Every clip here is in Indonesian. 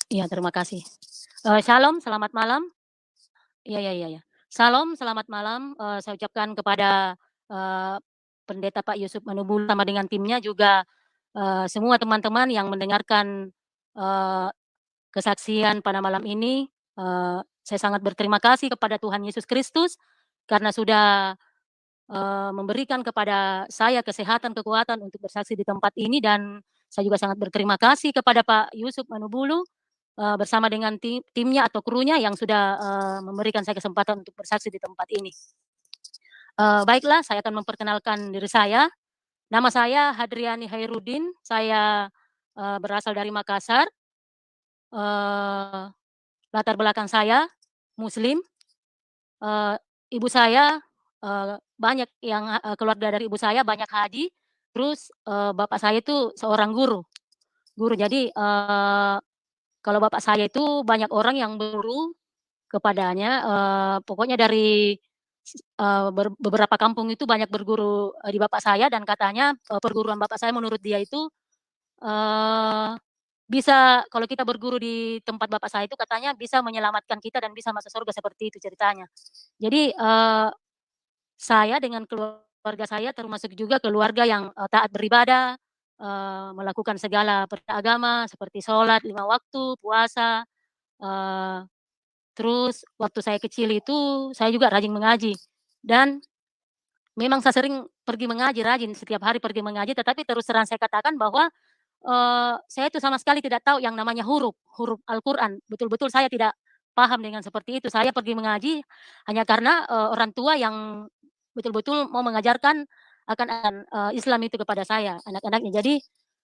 Iya, terima kasih. Shalom, selamat malam. Iya, iya, iya, iya. Shalom, selamat malam, saya ucapkan kepada, eee, Pendeta Pak Yusuf Manubul sama dengan timnya juga, semua teman-teman yang mendengarkan, eee, kesaksian pada malam ini. Saya sangat berterima kasih kepada Tuhan Yesus Kristus karena sudah, memberikan kepada saya kesehatan, kekuatan untuk bersaksi di tempat ini dan saya juga sangat berterima kasih kepada Pak Yusuf Manubulu, bersama dengan timnya atau krunya yang sudah, memberikan saya kesempatan untuk bersaksi di tempat ini. Baiklah, saya akan memperkenalkan diri saya. Nama saya Hadriani Hairudin, saya, berasal dari Makassar, eee, latar belakang saya muslim, eee, ibu saya, banyak yang, keluarga dari ibu saya banyak haji, terus, bapak saya itu seorang guru guru. Jadi, kalau bapak saya itu banyak orang yang berguru kepadanya, pokoknya dari beberapa kampung itu banyak berguru, di bapak saya dan katanya, perguruan bapak saya menurut dia itu, eee, bisa kalau kita berguru di tempat bapak saya itu katanya bisa menyelamatkan kita dan bisa masuk surga, seperti itu ceritanya. Jadi, saya dengan keluarga saya termasuk juga keluarga yang, taat beribadah, melakukan segala perintah agama seperti sholat 5 waktu, puasa, eee terus waktu saya kecil itu, saya juga rajin mengaji dan memang saya sering pergi mengaji, rajin setiap hari pergi mengaji, tetapi terus terang saya katakan bahwa, saya itu sama sekali tidak tahu yang namanya huruf, huruf Al-Quran. Betul-betul saya tidak paham dengan seperti itu. Saya pergi mengaji hanya karena, orang tua yang betul-betul mau mengajarkan akan, Islam itu kepada saya, anak-anaknya. Jadi,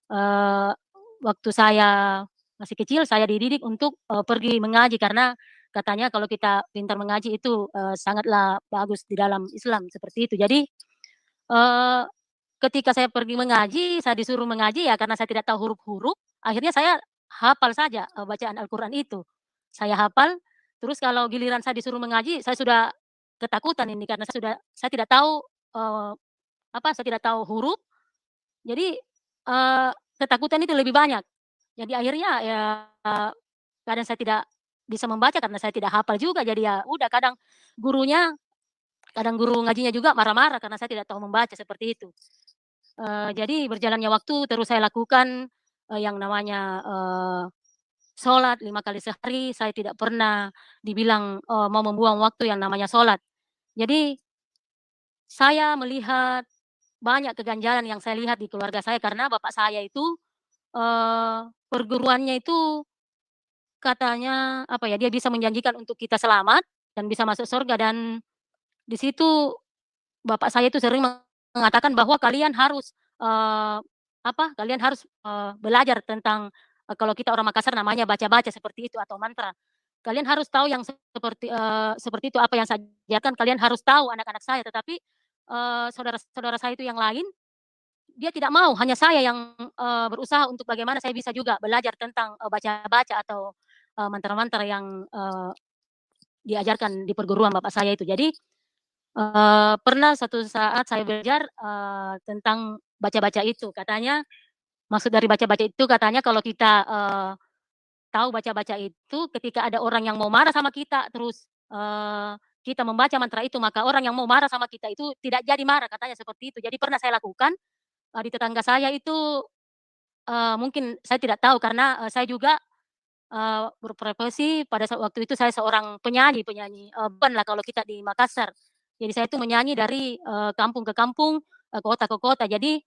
eee, waktu saya masih kecil, saya dididik untuk, pergi mengaji karena katanya kalau kita pintar mengaji itu, sangatlah bagus di dalam Islam, seperti itu. Jadi, eee, ketika saya pergi mengaji, saya disuruh mengaji ya karena saya tidak tahu huruf-huruf, akhirnya saya hafal saja, bacaan Al-Quran itu. Saya hafal, terus kalau giliran saya disuruh mengaji, saya sudah ketakutan ini karena saya tidak tahu, eee, saya tidak tahu huruf, jadi, ketakutan itu lebih banyak. Jadi akhirnya ya kadang saya tidak bisa membaca karena saya tidak hafal juga, jadi ya udah gurunya kadang guru ngajinya juga marah-marah karena saya tidak tahu membaca, seperti itu. Jadi berjalannya waktu terus saya lakukan, yang namanya, sholat 5 kali sehari, saya tidak pernah dibilang, mau membuang waktu yang namanya sholat. Jadi saya melihat banyak keganjalan yang saya lihat di keluarga saya karena bapak saya itu, perguruannya itu katanya, apa ya, dia bisa menjanjikan untuk kita selamat dan bisa masuk surga dan di situ bapak saya itu sering mengatakan bahwa kalian harus, kalian harus, belajar tentang, kalau kita orang Makassar namanya baca-baca seperti itu atau mantra. Kalian harus tahu yang seperti itu apa yang saya ajarkan kalian harus tahu anak-anak saya, tetapi, saudara-saudara saya itu yang lain, dia tidak mau, hanya saya yang, berusaha untuk bagaimana saya bisa juga belajar tentang, baca-baca atau, mantra-mantra yang, diajarkan di perguruan bapak saya itu. Jadi, pernah suatu saat saya belajar, tentang baca-baca itu, katanya maksud dari baca-baca itu katanya kalau kita, tahu baca-baca itu ketika ada orang yang mau marah sama kita, terus, kita membaca mantra itu, maka orang yang mau marah sama kita itu tidak jadi marah, katanya seperti itu. Jadi pernah saya lakukan, di tetangga saya itu, mungkin saya tidak tahu karena, saya juga, berprofesi pada waktu itu saya seorang penyanyi penyanyi, band lah kalau kita di Makassar. Jadi saya itu menyanyi dari, kampung ke kampung, kota ke kota. Jadi,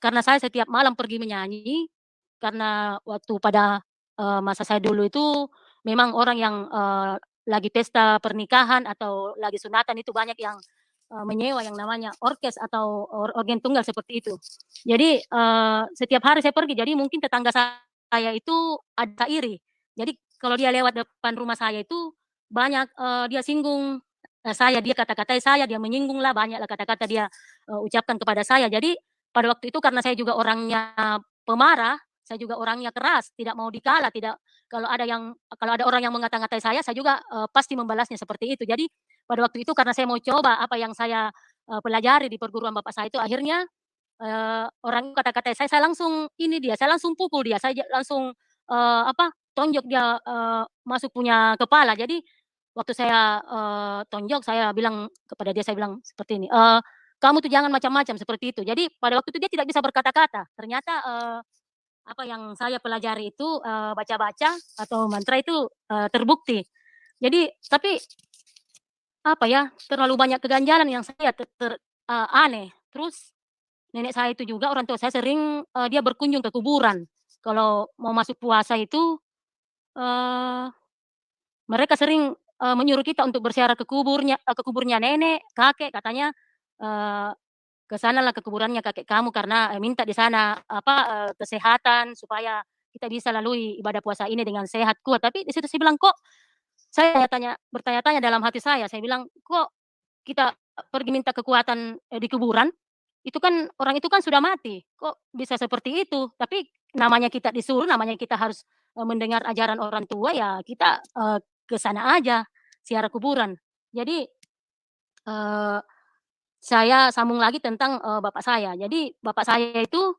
karena saya setiap malam pergi menyanyi, karena waktu pada, masa saya dulu itu memang orang yang, lagi pesta pernikahan atau lagi sunatan itu banyak yang, menyewa yang namanya orkes atau organ tunggal seperti itu. Jadi, setiap hari saya pergi, jadi mungkin tetangga saya itu ada iri. Jadi kalau dia lewat depan rumah saya itu banyak, dia singgung, dia kata-katai saya, dia menyinggung lah, banyaklah kata-kata dia, ucapkan kepada saya. Jadi pada waktu itu karena saya juga orangnya pemarah, saya juga orangnya keras, tidak mau dikalah, tidak kalau ada orang yang mengata-ngatai saya juga, pasti membalasnya seperti itu. Jadi pada waktu itu karena saya mau coba apa yang saya, pelajari di perguruan bapak saya itu akhirnya, orang kata-katai saya langsung ini dia, saya langsung pukul dia, saya langsung, apa tonjok dia, masuk punya kepala. Jadi waktu saya, tonjok, saya bilang kepada dia, saya bilang seperti ini, "Kamu tuh jangan macam-macam," seperti itu. Jadi pada waktu itu dia tidak bisa berkata-kata. Ternyata, apa yang saya pelajari itu, baca-baca atau mantra itu, terbukti. Jadi tapi apa ya, terlalu banyak keganjalan yang saya aneh. Terus nenek saya itu juga, orang tua saya sering, dia berkunjung ke kuburan. Kalau mau masuk puasa itu, eee, mereka sering, menyuruh kita untuk berziarah ke kuburnya nenek, kakek, katanya, eee, "Ke sanalah ke kuburannya kakek kamu karena, minta di sana apa, kesehatan supaya kita bisa lalui ibadah puasa ini dengan sehat, kuat." Tapi di situ saya bilang, "Kok," saya bertanya-tanya dalam hati saya bilang, "Kok kita pergi minta kekuatan, di kuburan, itu kan orang itu kan sudah mati, kok bisa seperti itu?" Tapi namanya kita disuruh, namanya kita harus, mendengar ajaran orang tua, ya kita, ke sana aja, ziarah kuburan. Jadi, eee, saya sambung lagi tentang, bapak saya. Jadi bapak saya itu,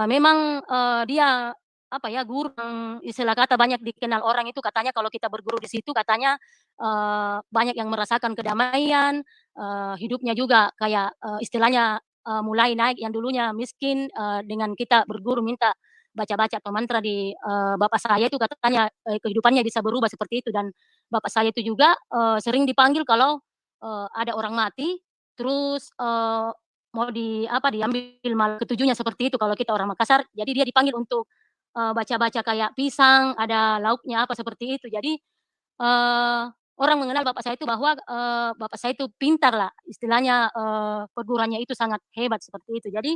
memang, dia apa ya, guru yang istilah kata banyak dikenal orang itu, katanya kalau kita berguru di situ katanya, banyak yang merasakan kedamaian, hidupnya juga kayak, istilahnya, mulai naik yang dulunya miskin, dengan kita berguru minta baca-baca atau mantra di, bapak saya itu katanya, kehidupannya bisa berubah seperti itu. Dan bapak saya itu juga, sering dipanggil kalau, ada orang mati, terus, mau diambil malam ketujuhnya seperti itu kalau kita orang Makassar. Jadi dia dipanggil untuk, baca-baca kayak pisang, ada lauknya apa seperti itu. Jadi, orang mengenal bapak saya itu bahwa, bapak saya itu pintar lah, istilahnya, perguruannya itu sangat hebat seperti itu. Jadi,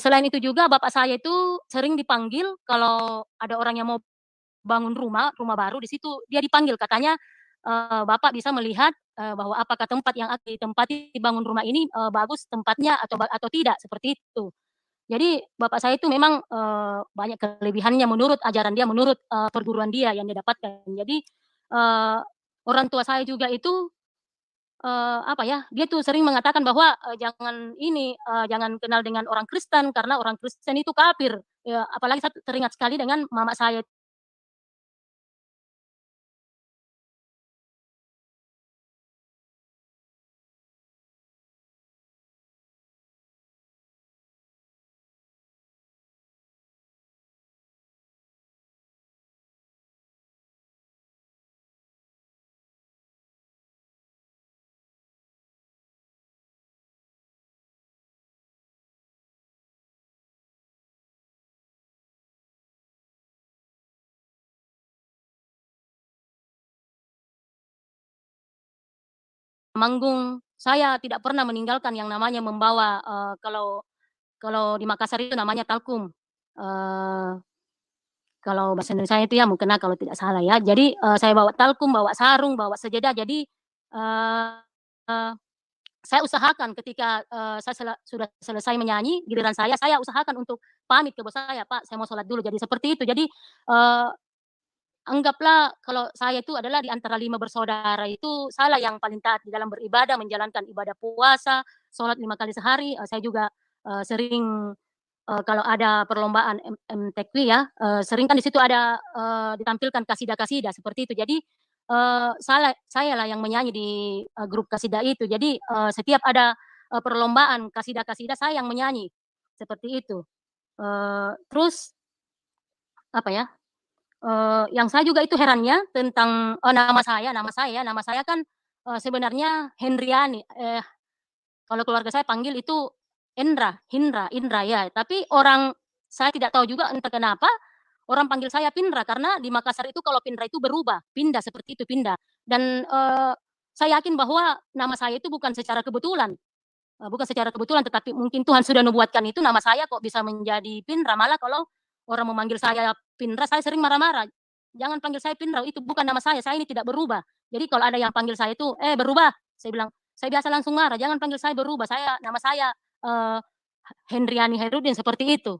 selain itu juga bapak saya itu sering dipanggil kalau ada orang yang mau bangun rumah baru di situ dia dipanggil katanya, "Bapak bisa melihat, bahwa apakah tempat yang akan ditempati bangun rumah ini, bagus tempatnya atau tidak," seperti itu. Jadi bapak saya itu memang, banyak kelebihannya menurut ajaran dia, menurut, perguruan dia yang dia dapatkan. Jadi, eee, orang tua saya juga itu, apa ya, dia tuh sering mengatakan bahwa, jangan kenal dengan orang Kristen karena orang Kristen itu kafir. Ya apalagi saya teringat sekali dengan mama saya. Manggung, saya tidak pernah meninggalkan yang namanya membawa, kalau kalau di Makassar itu namanya talkum, eee, kalau bahasa Indonesianya itu ya mukena kalau tidak salah ya. Jadi, saya bawa talkum, bawa sarung, bawa sejadah. Jadi, eee, saya usahakan ketika, saya sudah selesai menyanyi, giliran saya usahakan untuk pamit ke bos saya, "Pak, saya mau sholat dulu." Jadi seperti itu. Jadi, eee anggaplah kalau saya itu adalah di antara 5 bersaudara itu, salah yang paling taat di dalam beribadah, menjalankan ibadah puasa, sholat 5 kali sehari, saya juga, sering, kalau ada perlombaan MTQ ya, sering kan di situ ada, ditampilkan kasidah-kasidah seperti itu. Jadi, sayalah yang menyanyi di, grup kasidah itu. Jadi, setiap ada, perlombaan kasidah-kasidah saya yang menyanyi, seperti itu. Terus apa ya, yang saya juga itu herannya tentang, nama saya kan, sebenarnya Hendriani, kalau keluarga saya panggil itu Indra ya, tapi orang saya tidak tahu juga entah kenapa orang panggil saya Pindra, karena di Makassar itu kalau Pindra itu berubah, pindah seperti itu, pindah. Dan, saya yakin bahwa nama saya itu bukan secara kebetulan, tetapi mungkin Tuhan sudah nubuatkan itu nama saya kok bisa menjadi Pindra, malah kalau orang memanggil saya Pindra, saya sering marah-marah, "Jangan panggil saya Pindra, itu bukan nama saya ini tidak berubah." Jadi kalau ada yang panggil saya itu, "Eh, berubah," saya bilang, saya biasa langsung marah, "Jangan panggil saya berubah, nama saya, eee, Hendriani Hairudin," seperti itu.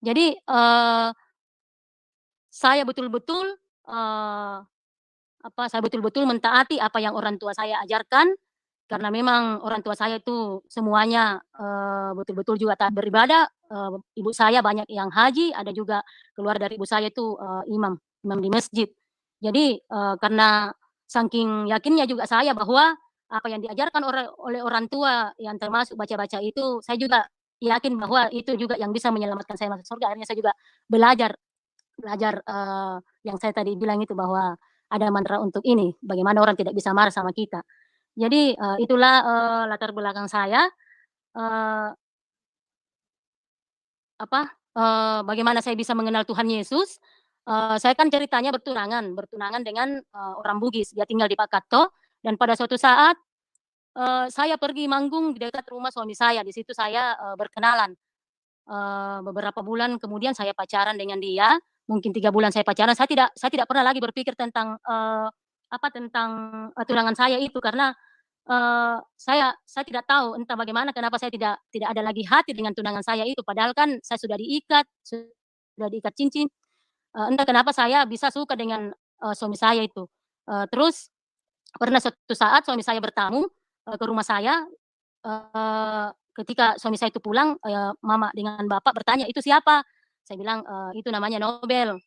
Jadi, saya betul-betul, eee, saya betul-betul mentaati apa yang orang tua saya ajarkan, karena memang orang tua saya itu semuanya, betul-betul juga taat beribadah, ibu saya banyak yang haji, ada juga keluar dari ibu saya itu, imam. imam di masjid. Jadi, karena saking yakinnya juga saya bahwa apa yang diajarkan oleh orang tua yang termasuk baca-baca itu, saya juga yakin bahwa itu juga yang bisa menyelamatkan saya masuk surga. Akhirnya saya juga belajar belajar, yang saya tadi bilang itu bahwa ada mantra untuk ini, bagaimana orang tidak bisa marah sama kita. Jadi, itulah, latar belakang saya, eee, bagaimana saya bisa mengenal Tuhan Yesus, saya kan ceritanya bertunangan dengan, orang Bugis, dia tinggal di Pakato, dan pada suatu saat, saya pergi manggung di dekat rumah suami saya, di situ saya, berkenalan. Beberapa bulan kemudian saya pacaran dengan dia, mungkin 3 bulan saya pacaran, saya tidak pernah lagi berpikir tentang, tentang, tunangan saya itu karena, saya tidak tahu entah bagaimana kenapa saya tidak ada lagi hati dengan tunangan saya itu, padahal kan saya sudah diikat cincin, entah kenapa saya bisa suka dengan, suami saya itu. Terus pernah suatu saat suami saya bertamu, ke rumah saya. Ketika suami saya itu pulang, mama dengan bapak bertanya, "Itu siapa?" Saya bilang, "Itu namanya Nobel,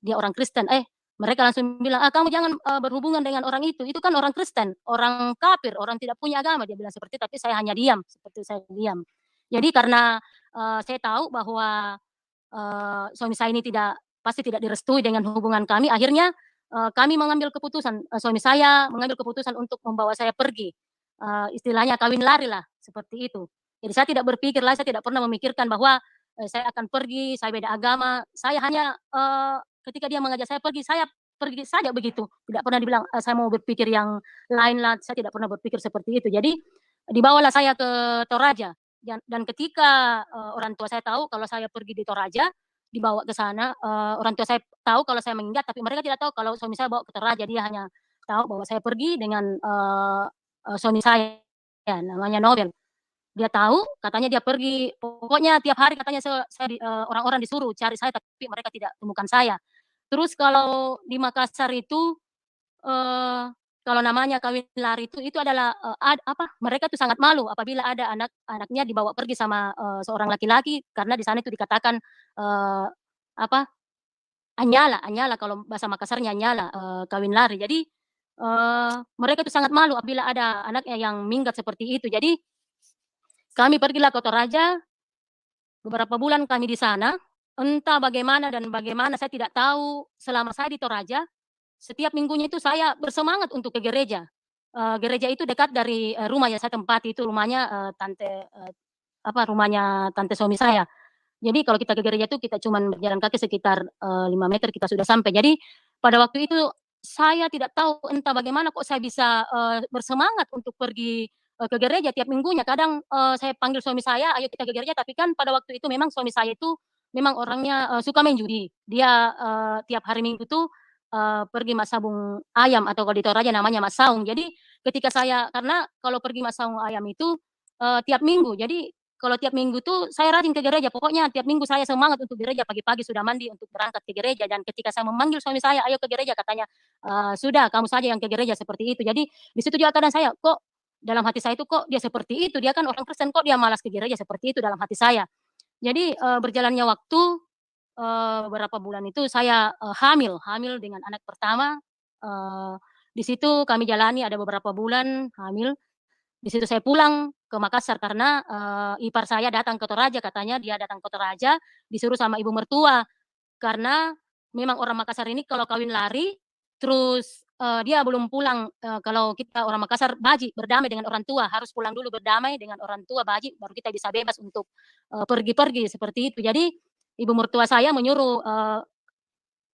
dia orang Kristen." Mereka langsung bilang, "Ah, kamu jangan, berhubungan dengan orang itu kan orang Kristen, orang kafir, orang tidak punya agama." Dia bilang seperti itu, tapi saya hanya diam, seperti saya diam. Jadi karena, saya tahu bahwa, suami saya ini pasti tidak direstui dengan hubungan kami, akhirnya, kami mengambil keputusan, suami saya mengambil keputusan untuk membawa saya pergi, istilahnya kawin lari lah, seperti itu. Jadi saya tidak berpikir lah, saya tidak pernah memikirkan bahwa, saya akan pergi, saya beda agama, saya hanya, ketika dia mengajak saya pergi saja begitu, tidak pernah dibilang, saya mau berpikir yang lain lah, saya tidak pernah berpikir seperti itu. Jadi, dibawalah saya ke Toraja, dan ketika, orang tua saya tahu kalau saya pergi di Toraja, dibawa ke sana, orang tua saya tahu kalau saya meninggal, tapi mereka tidak tahu kalau suami saya bawa ke Toraja, dia hanya tahu bahwa saya pergi dengan, suami saya namanya Nobel. Dia tahu, katanya dia pergi, pokoknya tiap hari katanya orang-orang disuruh cari saya, tapi mereka tidak temukan saya. Terus kalau di Makassar itu, eee, kalau namanya kawin lari itu adalah, mereka itu sangat malu apabila ada anaknya dibawa pergi sama, seorang laki-laki karena di sana itu dikatakan, eee, apa, anyala anyala kalau bahasa Makassarnya anyala, kawin lari. Jadi, mereka itu sangat malu apabila ada anaknya yang minggat seperti itu. Jadi, kami pergilah ke Toraja, beberapa bulan kami di sana, entah bagaimana dan bagaimana saya tidak tahu, selama saya di Toraja, setiap minggunya itu saya bersemangat untuk ke gereja. Gereja itu dekat dari, rumah yang saya tempati, itu rumahnya, rumahnya tante suami saya. Jadi kalau kita ke gereja itu kita cuman berjalan kaki sekitar, 5 meter kita sudah sampai. Jadi pada waktu itu saya tidak tahu entah bagaimana kok saya bisa, bersemangat untuk pergi, ke gereja tiap minggunya. Kadang, saya panggil suami saya, "Ayo kita ke gereja," tapi kan pada waktu itu memang suami saya itu memang orangnya, suka main judi. Dia, tiap hari Minggu tuh, pergi masabung ayam atau kalau di Toraja namanya masaung. Jadi ketika karena kalau pergi masaung ayam itu, tiap minggu. Jadi kalau tiap minggu tuh saya rajin ke gereja, pokoknya tiap minggu saya semangat untuk gereja, pagi-pagi sudah mandi untuk berangkat ke gereja dan ketika saya memanggil suami saya, "Ayo ke gereja," katanya, "Sudah kamu saja yang ke gereja," seperti itu. Jadi di situ juga kadang saya, kok dalam hati saya itu, kok dia seperti itu, dia kan orang Kristen, kok dia malas ke gereja, seperti itu dalam hati saya. Jadi, berjalannya waktu, beberapa bulan itu saya, hamil hamil dengan anak pertama, eee, di situ kami jalani ada beberapa bulan hamil. Di situ saya pulang ke Makassar karena, ipar saya datang ke Toraja, katanya dia datang ke Toraja, disuruh sama ibu mertua. Karena memang orang Makassar ini kalau kawin lari, terus, dia belum pulang, kalau kita orang Makassar baji, berdamai dengan orang tua, harus pulang dulu berdamai dengan orang tua, baji, baru kita bisa bebas untuk, pergi-pergi, seperti itu. Jadi, ibu mertua saya menyuruh,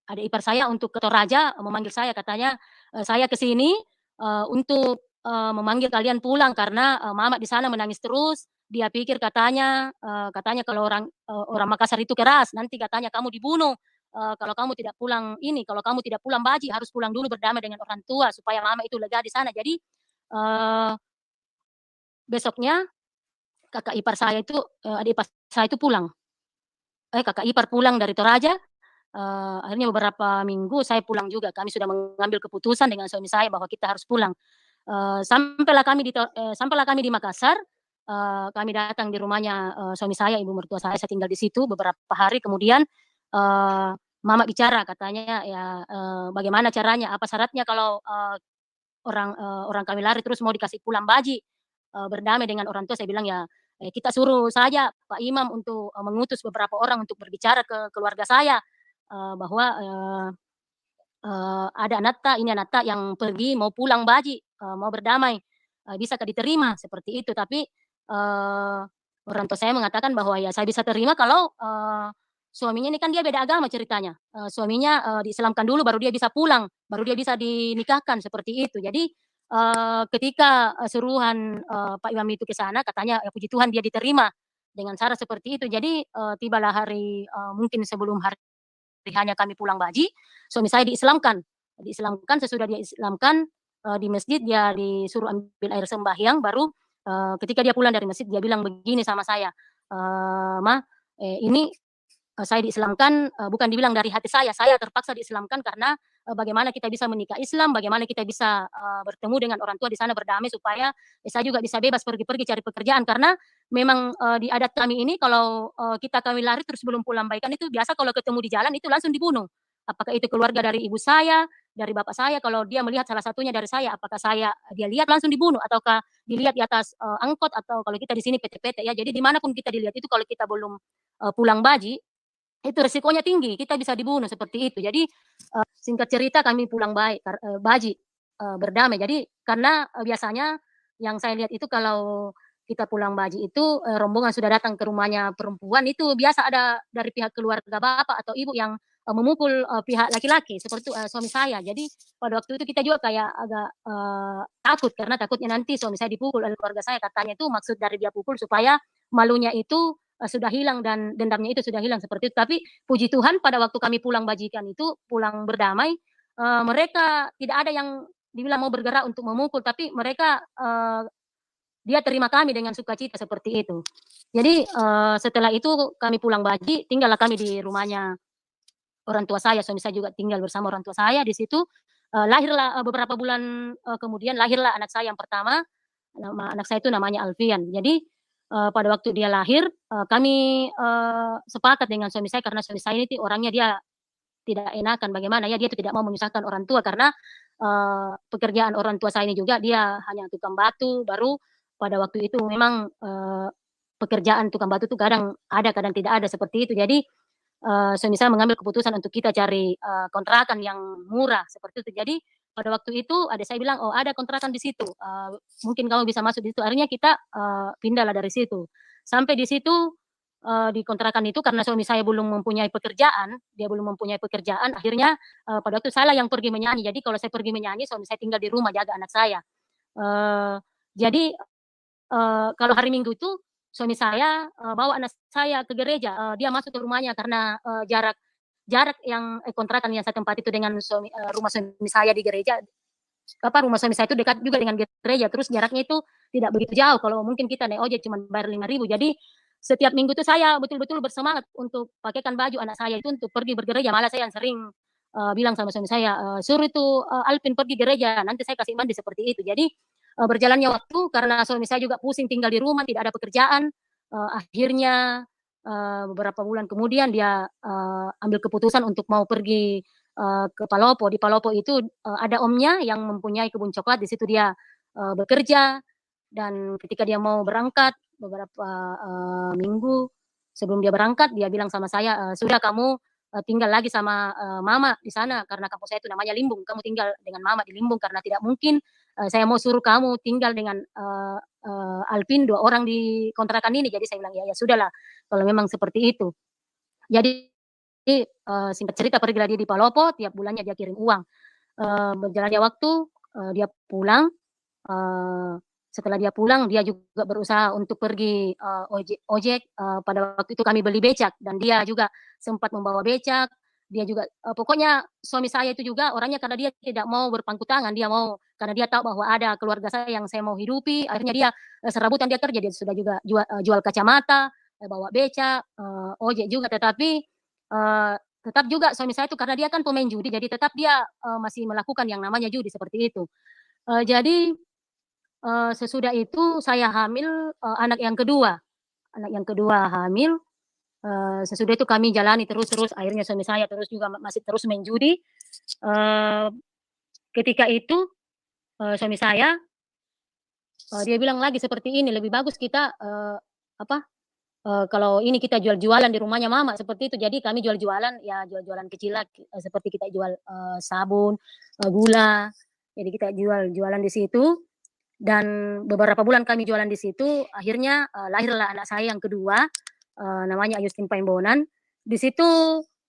adik ipar saya untuk ke Toraja, memanggil saya, katanya, "Saya ke sini, untuk, memanggil kalian pulang karena, mama di sana menangis terus, dia pikir katanya kalau orang Makassar itu keras, nanti katanya kamu dibunuh, kalau kamu tidak pulang kalau kamu tidak pulang baji, harus pulang dulu berdamai dengan orang tua supaya mama itu lega di sana." Jadi, eee, besoknya kakak ipar saya itu, adik ipar saya itu kakak ipar pulang dari Toraja. Akhirnya beberapa minggu saya pulang juga, kami sudah mengambil keputusan dengan suami saya bahwa kita harus pulang. Sampailah kami di Makassar, kami datang di rumahnya, suami saya, ibu mertua saya tinggal di situ beberapa hari kemudian, eee, mama bicara katanya ya, bagaimana caranya, apa syaratnya kalau, orang kami lari terus mau dikasih pulang baji, berdamai dengan orang tua, saya bilang, "Ya, kita suruh saja Pak Imam untuk, mengutus beberapa orang untuk berbicara ke keluarga saya, bahwa, ada ini anak yang pergi mau pulang baji, mau berdamai, bisakah diterima?" Seperti itu. Tapi, orang tua saya mengatakan bahwa, "Ya saya bisa terima kalau, suaminya ini kan dia beda agama ceritanya, suaminya, diislamkan dulu baru dia bisa pulang, baru dia bisa dinikahkan," seperti itu. Jadi, ketika, suruhan, Pak Imam itu ke sana katanya, ya puji Tuhan dia diterima dengan cara seperti itu. Jadi, tibalah hari, mungkin sebelum hari hanya kami pulang baji, suami saya diislamkan, sesudah dia islamkan, di masjid dia disuruh ambil air sembahyang, baru, ketika dia pulang dari masjid dia bilang begini sama saya, "Ma, ini saya diislamkan, bukan dibilang dari hati saya terpaksa diislamkan karena, bagaimana kita bisa menikah Islam, bagaimana kita bisa, bertemu dengan orang tua di sana berdamai supaya, saya juga bisa bebas pergi-pergi cari pekerjaan. Karena memang, di adat kami ini kalau, kita kawin lari terus belum pulang baikan itu biasa kalau ketemu di jalan itu langsung dibunuh. Apakah itu keluarga dari ibu saya, dari bapak saya, kalau dia melihat salah satunya dari saya, apakah dia lihat langsung dibunuh ataukah dilihat di atas, angkot atau kalau kita di sini PT-PT ya. Jadi dimanapun kita dilihat itu kalau kita belum, pulang baji itu resikonya tinggi, kita bisa dibunuh seperti itu. Jadi, singkat cerita kami pulang baji, berdamai. Jadi karena, biasanya yang saya lihat itu kalau kita pulang baji itu, rombongan sudah datang ke rumahnya perempuan itu biasa ada dari pihak keluarga bapak atau ibu yang, memukul, pihak laki-laki seperti itu, suami saya. Jadi pada waktu itu kita juga kayak agak, takut karena takutnya nanti suami saya dipukul oleh keluarga saya, katanya itu maksud dari dia pukul supaya malunya itu sudah hilang dan dendamnya itu sudah hilang seperti itu. Tapi puji Tuhan pada waktu kami pulang bajikan itu, pulang berdamai, mereka tidak ada yang dibilang mau bergerak untuk memukul, tapi mereka, dia terima kami dengan sukacita seperti itu. Jadi, setelah itu kami pulang baji, tinggallah kami di rumahnya orang tua saya, suami saya juga tinggal bersama orang tua saya di situ, lahirlah, beberapa bulan, kemudian lahirlah anak saya yang pertama, nama anak saya itu namanya Alfian. Jadi, pada waktu dia lahir, kami, sepakat dengan suami saya karena suami saya ini orangnya dia tidak enakan bagaimana ya, dia itu tidak mau menyusahkan orang tua karena, pekerjaan orang tua saya ini juga dia hanya tukang batu, baru pada waktu itu memang, pekerjaan tukang batu itu kadang ada, kadang tidak ada, seperti itu. Jadi, suami saya mengambil keputusan untuk kita cari, kontrakan yang murah, seperti itu. Jadi, pada waktu itu adik saya bilang, "Oh ada kontrakan di situ, mungkin kamu bisa masuk di situ." Akhirnya kita, pindahlah dari situ. Sampai di situ, di kontrakan itu karena suami saya belum mempunyai pekerjaan, dia belum mempunyai pekerjaan, akhirnya, pada waktu sayalah yang pergi menyanyi. Jadi kalau saya pergi menyanyi, suami saya tinggal di rumah jaga anak saya. Jadi, kalau hari Minggu itu suami saya, bawa anak saya ke gereja, dia masuk ke rumahnya karena, jarak jarak yang kontrakan yang saya tempati itu dengan rumah suami saya di gereja, rumah suami saya itu dekat juga dengan gereja, terus jaraknya itu tidak begitu jauh, kalau mungkin kita naik ojek cuma bayar 5.000. Jadi, setiap minggu itu saya betul-betul bersemangat untuk pakaikan baju anak saya itu untuk pergi bergereja, malah saya yang sering, bilang sama suami saya, "Suruh itu, Alvin pergi gereja, nanti saya kasih mandi," seperti itu. Jadi, berjalannya waktu karena suami saya juga pusing tinggal di rumah, tidak ada pekerjaan, akhirnya, beberapa bulan kemudian dia, ambil keputusan untuk mau pergi, ke Palopo. Di Palopo itu, ada omnya yang mempunyai kebun coklat, di situ dia, bekerja dan ketika dia mau berangkat beberapa, minggu sebelum dia berangkat, dia bilang sama saya, "Sudah kamu, tinggal lagi sama, mama di sana karena kampung saya itu namanya Limbung, kamu tinggal dengan mama di Limbung karena tidak mungkin, saya mau suruh kamu tinggal dengan, Alvin 2 orang di kontrakan ini." Jadi saya bilang, "Ya ya sudahlah kalau memang seperti itu." Jadi, singkat cerita pergilah dia di Palopo, tiap bulannya dia kirim uang. Berjalannya waktu, dia pulang, eee, setelah dia pulang dia juga berusaha untuk pergi, ojek, pada waktu itu kami beli becak dan dia juga sempat membawa becak, dia juga pokoknya suami saya itu juga orangnya karena dia tidak mau berpangku tangan, dia mau karena dia tahu bahwa ada keluarga saya yang saya mau hidupi, akhirnya dia, serabutan dia kerja, dia sudah juga jual kacamata, bawa becak, ojek juga, tetapi, tetap juga suami saya itu karena dia kan pemain judi, jadi tetap dia, masih melakukan yang namanya judi, seperti itu. Jadi, sesudah itu saya hamil, anak yang kedua hamil, Sesudah itu kami jalani terus, akhirnya suami saya terus juga masih terus main judi. Eee, Ketika itu, suami saya, dia bilang lagi seperti ini, "Lebih bagus kita, apa, kalau ini kita jual-jualan di rumahnya mama," seperti itu. Jadi kami jual-jualan, ya jual-jualan kecil lah, seperti kita jual, sabun, gula, jadi kita jualan di situ. Dan beberapa bulan kami jualan di situ, akhirnya, lahirlah anak saya yang kedua, namanya Agustin Paimbonan. Di situ,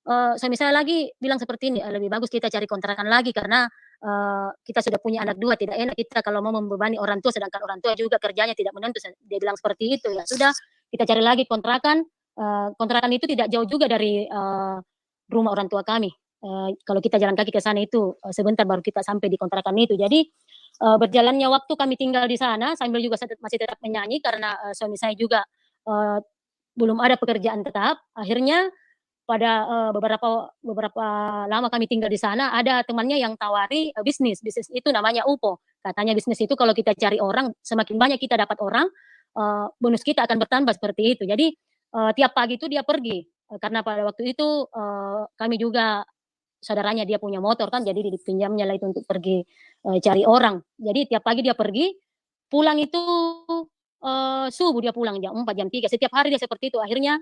suami saya lagi bilang seperti ini, "Lebih bagus kita cari kontrakan lagi karena, kita sudah punya anak 2, tidak enak kita kalau mau membebani orang tua, sedangkan orang tua juga kerjanya tidak menentu." Dia bilang seperti itu. Ya sudah, kita cari lagi kontrakan, kontrakan itu tidak jauh juga dari, rumah orang tua kami. Kalau kita jalan kaki ke sana itu, sebentar baru kita sampai di kontrakan itu. Jadi, berjalannya waktu kami tinggal di sana sambil juga masih tetap menyanyi karena, suami saya juga, eee, belum ada pekerjaan tetap. Akhirnya pada, beberapa beberapa lama kami tinggal di sana, ada temannya yang tawari, bisnis itu namanya UPO. Katanya bisnis itu kalau kita cari orang, semakin banyak kita dapat orang, bonus kita akan bertambah seperti itu. Jadi, tiap pagi itu dia pergi, karena pada waktu itu, kami juga saudaranya dia punya motor kan, jadi dipinjamnya lah itu untuk pergi, cari orang. Jadi tiap pagi dia pergi, pulang itu, subuh dia pulang jam 4, jam 3, setiap hari dia seperti itu. Akhirnya,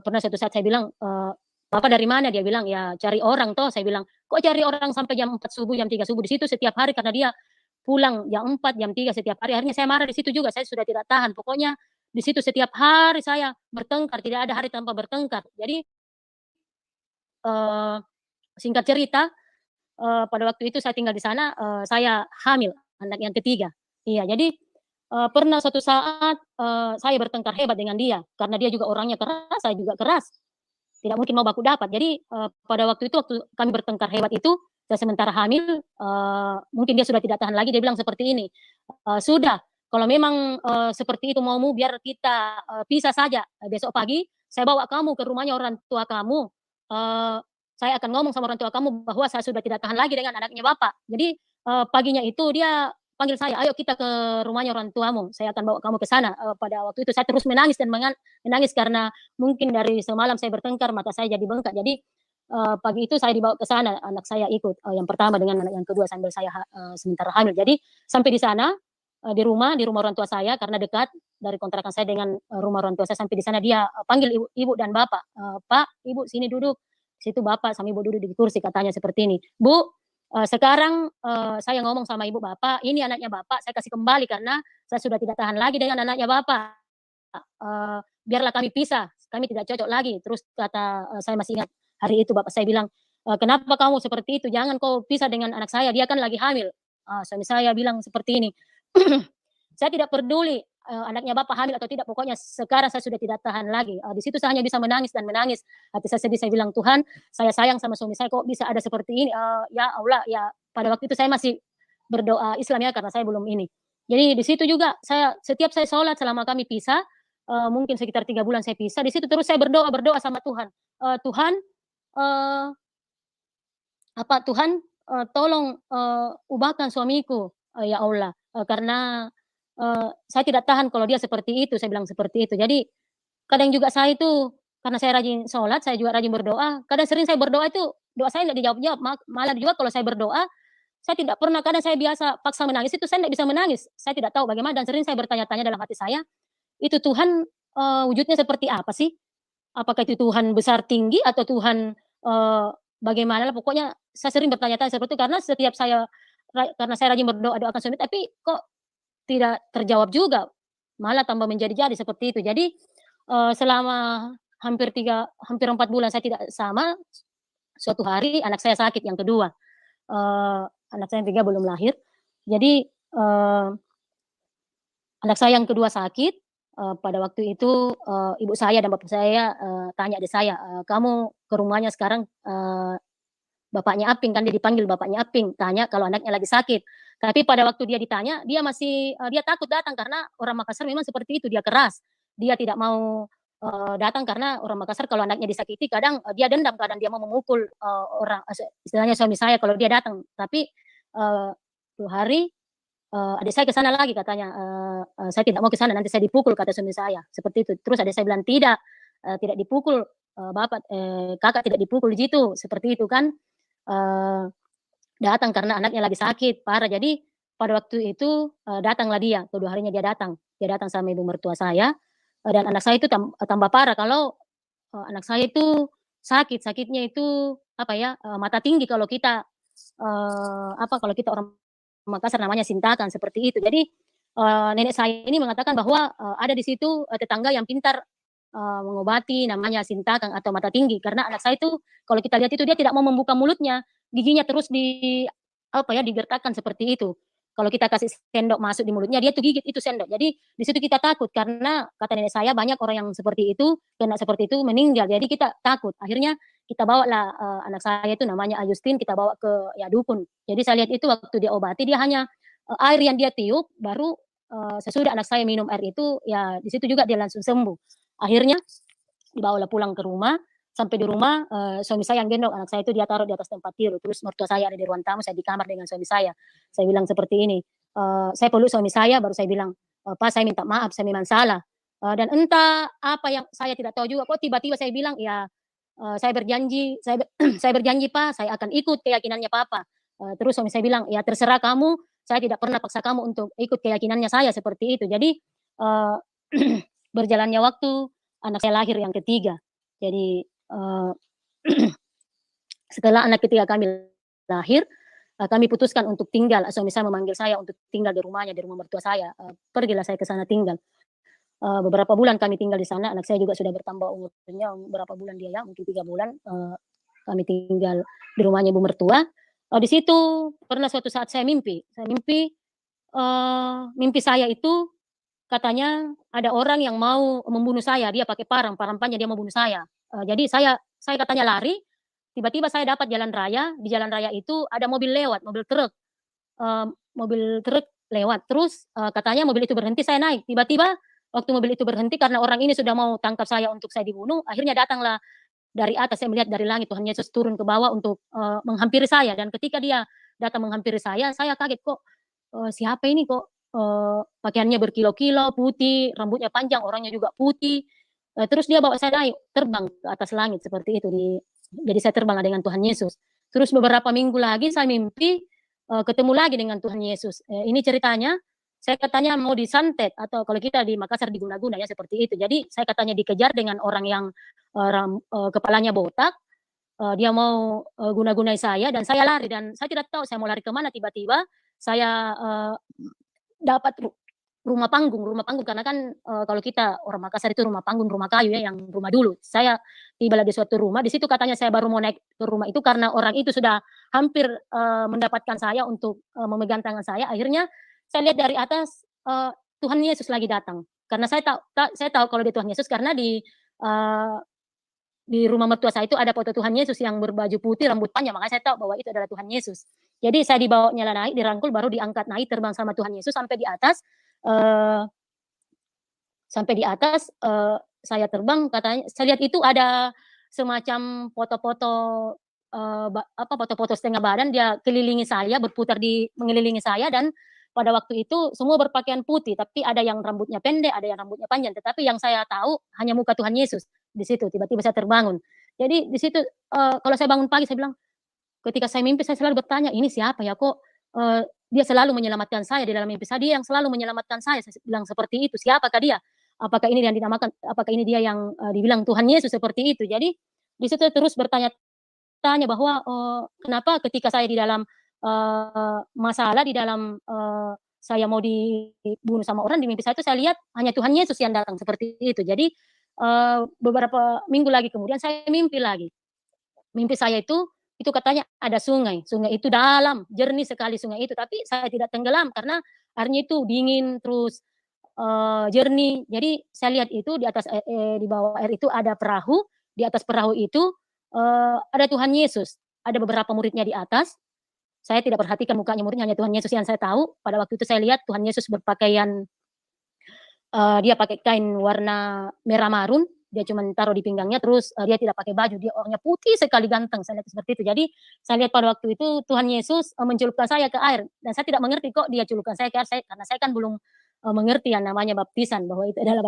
pernah suatu saat saya bilang, "Bapak dari mana?" Dia bilang, "Ya cari orang toh." Saya bilang, "Kok cari orang sampai jam 4 subuh, jam 3 subuh?" Di situ setiap hari karena dia pulang jam 4, jam 3 setiap hari. Akhirnya saya marah di situ juga, saya sudah tidak tahan. Pokoknya di situ setiap hari saya bertengkar, tidak ada hari tanpa bertengkar. Jadi, eee, singkat cerita, pada waktu itu saya tinggal di sana, saya hamil, anak yang ketiga. Iya, jadi, pernah suatu saat, saya bertengkar hebat dengan dia, karena dia juga orangnya keras, saya juga keras, tidak mungkin mau baku dapat. Jadi, pada waktu itu, waktu kami bertengkar hebat itu, saya sementara hamil, mungkin dia sudah tidak tahan lagi, dia bilang seperti ini, "Sudah, kalau memang, seperti itu maumu, biar kita, pisah saja. Besok pagi saya bawa kamu ke rumahnya orang tua kamu, eee, saya akan ngomong sama orang tua kamu bahwa saya sudah tidak tahan lagi dengan anaknya Bapak." Jadi, paginya itu dia panggil saya, "Ayo kita ke rumahnya orang tuamu, saya akan bawa kamu ke sana." Pada waktu itu saya terus menangis dan menangis karena mungkin dari semalam saya bertengkar, mata saya jadi bengkak. Jadi, pagi itu saya dibawa ke sana, anak saya ikut, yang pertama dengan anak yang kedua sambil saya sementara hamil. Jadi sampai di sana, di rumah orang tua saya karena dekat dari kontrakan saya dengan, rumah orang tua saya, sampai di sana dia, panggil ibu dan bapak, "Pak, Ibu sini duduk." Situ bapak sama ibu duduk di kursi katanya seperti ini, "Bu, sekarang, saya ngomong sama ibu bapak, ini anaknya bapak saya kasih kembali karena saya sudah tidak tahan lagi dengan anaknya bapak. Biarlah kami pisah, kami tidak cocok lagi." Terus kata, saya masih ingat hari itu bapak saya bilang, "Kenapa kamu seperti itu? Jangan kau pisah dengan anak saya, dia kan lagi hamil." Suami saya bilang seperti ini, "Saya tidak peduli, anaknya Bapak hamil atau tidak, pokoknya sekarang saya sudah tidak tahan lagi." Di situ saya hanya bisa menangis dan menangis. Hati saya sedih, saya bilang, "Tuhan, saya sayang sama suami saya, kok bisa ada seperti ini?" Ya Allah, ya pada waktu itu saya masih berdoa Islam ya, karena saya belum ini. Jadi di situ juga setiap saya sholat selama kami pisah, mungkin sekitar 3 bulan saya pisah, di situ terus saya berdoa sama Tuhan, "Tuhan, eee, Tuhan, tolong, ubahkan suamiku, ya Allah, karena, saya tidak tahan kalau dia seperti itu," saya bilang seperti itu. Jadi, kadang juga saya itu, karena saya rajin sholat, saya juga rajin berdoa, kadang sering saya berdoa itu, doa saya nggak dijawab-jawab, malah juga kalau saya berdoa, saya tidak pernah, kadang saya biasa paksa menangis itu saya nggak bisa menangis, saya tidak tahu bagaimana dan sering saya bertanya-tanya dalam hati saya, "Itu Tuhan, wujudnya seperti apa sih? Apakah itu Tuhan besar tinggi atau Tuhan, eee, bagaimana lah." Pokoknya saya sering bertanya-tanya seperti itu karena setiap saya karena saya rajin berdoa doakan suami, tapi kok tidak terjawab juga, malah tambah menjadi-jadi seperti itu. Jadi, selama hampir 4 bulan saya tidak sama, suatu hari anak saya sakit yang kedua, eee, anak saya yang 3 belum lahir. Jadi, anak saya yang kedua sakit, pada waktu itu, ibu saya dan bapak saya, tanya adik saya, "Kamu ke rumahnya sekarang, bapaknya Aping," kan dia dipanggil bapaknya Aping, tanya kalau anaknya lagi sakit. Tapi pada waktu dia ditanya, dia masih, dia takut datang karena orang Makassar memang seperti itu, dia keras. Dia tidak mau, datang karena orang Makassar kalau anaknya disakiti kadang, dia dendam, kadang dia mau memukul, orang, istilahnya suami saya kalau dia datang. Tapi, 2 hari, adik saya ke sana lagi katanya, "Saya tidak mau ke sana, nanti saya dipukul," kata suami saya, seperti itu. Terus adik saya bilang, "Tidak, tidak dipukul, kakak tidak dipukul di situ, seperti itu kan. Eee, Datang karena anaknya lagi sakit parah. Jadi pada waktu itu, datanglah dia, kedua harinya dia datang. Dia datang sama ibu mertua saya, dan anak saya itu tambah parah kalau, anak saya itu sakitnya itu apa ya, mata tinggi kalau kita, kalau kita orang Makassar namanya sintakan, seperti itu. Jadi, nenek saya ini mengatakan bahwa, ada di situ, tetangga yang pintar, mengobati namanya sintakan atau mata tinggi. Karena anak saya itu kalau kita lihat itu dia tidak mau membuka mulutnya, giginya terus digertakkan seperti itu. Kalau kita kasih sendok masuk di mulutnya, dia tuh gigit itu sendok. Jadi di situ kita takut karena kata nenek saya banyak orang yang seperti itu, kena seperti itu meninggal. Jadi kita takut. Akhirnya kita bawalah, anak saya itu namanya Agustin, kita bawa ke ya dukun. Jadi saya lihat itu waktu dia obati dia hanya, air yang dia tiup baru, sesudah anak saya minum air itu ya di situ juga dia langsung sembuh. Akhirnya dibawalah pulang ke rumah, sampai di rumah, suami saya yang gendong anak saya itu dia taruh di atas tempat tidur, terus mertua saya ada di ruang tamu, saya di kamar dengan suami saya. Saya bilang seperti ini, saya peluk suami saya baru saya bilang, "Pak saya minta maaf, saya memang salah." Dan entah apa yang saya tidak tahu juga kok tiba-tiba saya bilang, "Ya, saya berjanji saya berjanji Pak, saya akan ikut keyakinannya Papa." Terus suami saya bilang, "Ya terserah kamu, saya tidak pernah paksa kamu untuk ikut keyakinannya saya," seperti itu. Jadi, eee, berjalannya waktu, anak saya lahir yang ketiga. Jadi, setelah anak ketiga kami lahir, kami putuskan untuk tinggal, suami saya memanggil saya untuk tinggal di rumahnya, di rumah mertua saya, pergilah saya ke sana tinggal. Beberapa bulan kami tinggal di sana, anak saya juga sudah bertambah umurnya, berapa bulan dia ya, mungkin 3 bulan, kami tinggal di rumahnya ibu mertua. Di situ pernah suatu saat saya mimpi, mimpi saya itu katanya ada orang yang mau membunuh saya, dia pakai parang, parang panjang dia mau bunuh saya. Jadi saya katanya lari, tiba-tiba saya dapat jalan raya, di jalan raya itu ada mobil lewat, mobil truk lewat, terus, katanya mobil itu berhenti, saya naik. Tiba-tiba waktu mobil itu berhenti karena orang ini sudah mau tangkap saya untuk saya dibunuh, akhirnya datanglah dari atas, saya melihat dari langit Tuhan Yesus turun ke bawah untuk, menghampiri saya, dan ketika dia datang menghampiri saya kaget, "Kok, siapa ini kok, pakaiannya berkilau-kilau, putih, rambutnya panjang, orangnya juga putih." Terus dia bawa saya naik, terbang ke atas langit seperti itu, jadi saya terbang dengan Tuhan Yesus. Terus beberapa minggu lagi saya mimpi, ketemu lagi dengan Tuhan Yesus. Ini ceritanya, saya katanya mau disantet atau kalau kita di Makassar diguna-guna ya seperti itu. Jadi saya katanya dikejar dengan orang yang, kepalanya botak, dia mau, guna-gunai saya dan saya lari dan saya tidak tahu saya mau lari ke mana, tiba-tiba saya, dapat rumah panggung karena kan, kalau kita orang Makassar itu rumah panggung, rumah kayu ya, yang rumah dulu. Saya tibalah di suatu rumah, di situ katanya saya baru mau naik ke rumah itu karena orang itu sudah hampir, mendapatkan saya untuk, memegang tangan saya, akhirnya saya lihat dari atas, Tuhan Yesus lagi datang. Karena saya tahu kalau dia Tuhan Yesus karena di rumah mertua saya itu ada foto Tuhan Yesus yang berbaju putih, rambut panjang, makanya saya tahu bahwa itu adalah Tuhan Yesus. Jadi saya dibawanya naik, dirangkul, baru diangkat naik, terbang sama Tuhan Yesus sampai di atas, eee, saya terbang katanya saya lihat itu ada semacam foto-foto, foto-foto setengah badan dia kelilingi saya, mengelilingi saya dan pada waktu itu semua berpakaian putih, tapi ada yang rambutnya pendek, ada yang rambutnya panjang, tetapi yang saya tahu hanya muka Tuhan Yesus. Di situ tiba-tiba saya terbangun. Jadi di situ, kalau saya bangun pagi saya bilang, ketika saya mimpi saya selalu bertanya, "Ini siapa ya? Kok, dia selalu menyelamatkan saya di dalam mimpi saya, dia yang selalu menyelamatkan saya." Saya bilang seperti itu, "Siapakah dia? Apakah ini dia yang, dibilang Tuhan Yesus?" Seperti itu. Jadi di situ terus bertanya-tanya bahwa, kenapa ketika saya di dalam, masalah, di dalam, saya mau dibunuh sama orang, di mimpi saya itu saya lihat hanya Tuhan Yesus yang datang, seperti itu. Jadi, beberapa minggu lagi kemudian saya mimpi lagi. Mimpi saya itu katanya ada sungai, sungai itu dalam, jernih sekali sungai itu, tapi saya tidak tenggelam karena airnya itu dingin, terus, jernih. Jadi saya lihat itu di bawah air itu ada perahu, di atas perahu itu, ada Tuhan Yesus, ada beberapa muridnya di atas, saya tidak perhatikan mukanya muridnya, hanya Tuhan Yesus yang saya tahu. Pada waktu itu saya lihat Tuhan Yesus berpakaian, dia pakai kain warna merah marun, dia cuman taruh di pinggangnya, terus, dia tidak pakai baju, dia orangnya putih sekali, ganteng, saya lihat seperti itu. Jadi, saya lihat pada waktu itu Tuhan Yesus, mencelupkan saya ke air, dan saya tidak mengerti kok dia celupkan saya ke air, karena saya kan belum, mengerti yang namanya baptisan, bahwa itu adalah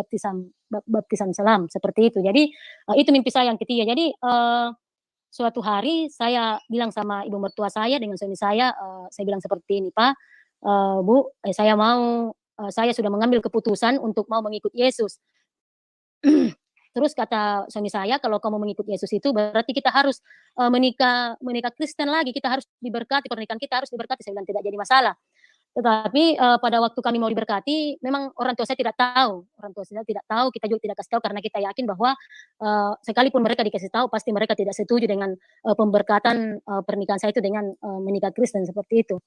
baptisan selam, seperti itu. Jadi, itu mimpi saya yang ketiga. Jadi, suatu hari saya bilang sama ibu mertua saya dengan suami saya bilang seperti ini, "Pak, Bu, saya sudah mengambil keputusan untuk mau mengikut Yesus." Terus kata suami saya, "Kalau kamu mengikut Yesus itu berarti kita harus, menikah menikah Kristen lagi, kita harus diberkati, pernikahan kita harus diberkati." Saya bilang, "Tidak jadi masalah." Tetapi, pada waktu kami mau diberkati, memang orang tua saya tidak tahu, orang tua saya tidak tahu, kita juga tidak kasih tahu karena kita yakin bahwa, sekalipun mereka dikasih tahu pasti mereka tidak setuju dengan, pemberkatan, pernikahan saya itu dengan, menikah Kristen, seperti itu.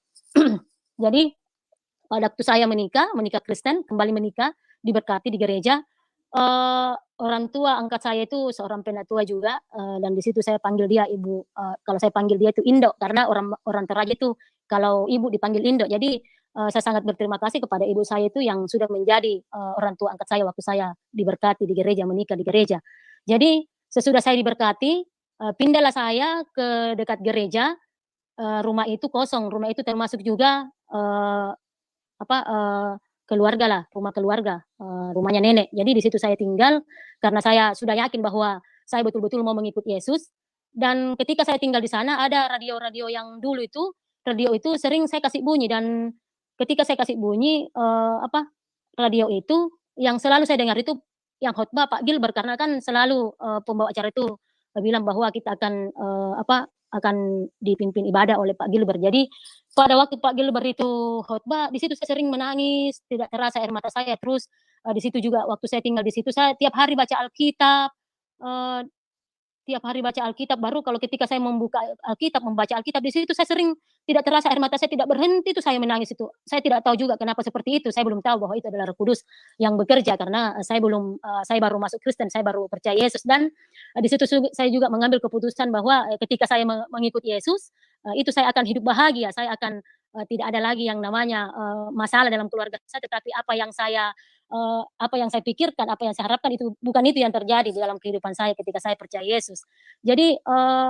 Jadi, pada waktu saya menikah Kristen, kembali menikah, diberkati di gereja, orang tua angkat saya itu seorang penatua juga, dan di situ saya panggil dia ibu, kalau saya panggil dia itu Indo, karena orang orang Toraja itu kalau ibu dipanggil Indo. Jadi, saya sangat berterima kasih kepada ibu saya itu yang sudah menjadi, orang tua angkat saya waktu saya diberkati di gereja, menikah di gereja. Jadi, sesudah saya diberkati, pindahlah saya ke dekat gereja, rumah itu kosong, rumah itu termasuk juga, apa, keluarga lah, rumah keluarga, rumahnya nenek. Jadi di situ saya tinggal, karena saya sudah yakin bahwa saya betul-betul mau mengikut Yesus, dan ketika saya tinggal di sana ada radio-radio yang dulu itu, radio itu sering saya kasih bunyi dan ketika saya kasih bunyi, radio itu yang selalu saya dengar itu yang khotbah Pak Gilbert, karena kan selalu, pembawa acara itu, bilang bahwa kita akan, akan dipimpin ibadah oleh Pak Gilbert. Jadi pada waktu Pak Gilbert itu khotbah, di situ saya sering menangis, tidak terasa air mata saya. Terus, di situ juga waktu saya tinggal di situ, saya tiap hari baca Alkitab, eee, tiap hari baca Alkitab, baru kalau ketika saya membuka Alkitab, membaca Alkitab, di situ saya sering tidak terasa air mata saya tidak berhenti itu saya menangis itu. Saya tidak tahu juga kenapa seperti itu, saya belum tahu bahwa itu adalah Roh Kudus yang bekerja karena, saya baru masuk Kristen, saya baru percaya Yesus dan, di situ saya juga mengambil keputusan bahwa, ketika saya mengikut Yesus, itu saya akan hidup bahagia, saya akan, tidak ada lagi yang namanya, masalah dalam keluarga saya, tetapi apa yang saya pikirkan, apa yang saya harapkan itu bukan itu yang terjadi di dalam kehidupan saya ketika saya percaya Yesus. Jadi,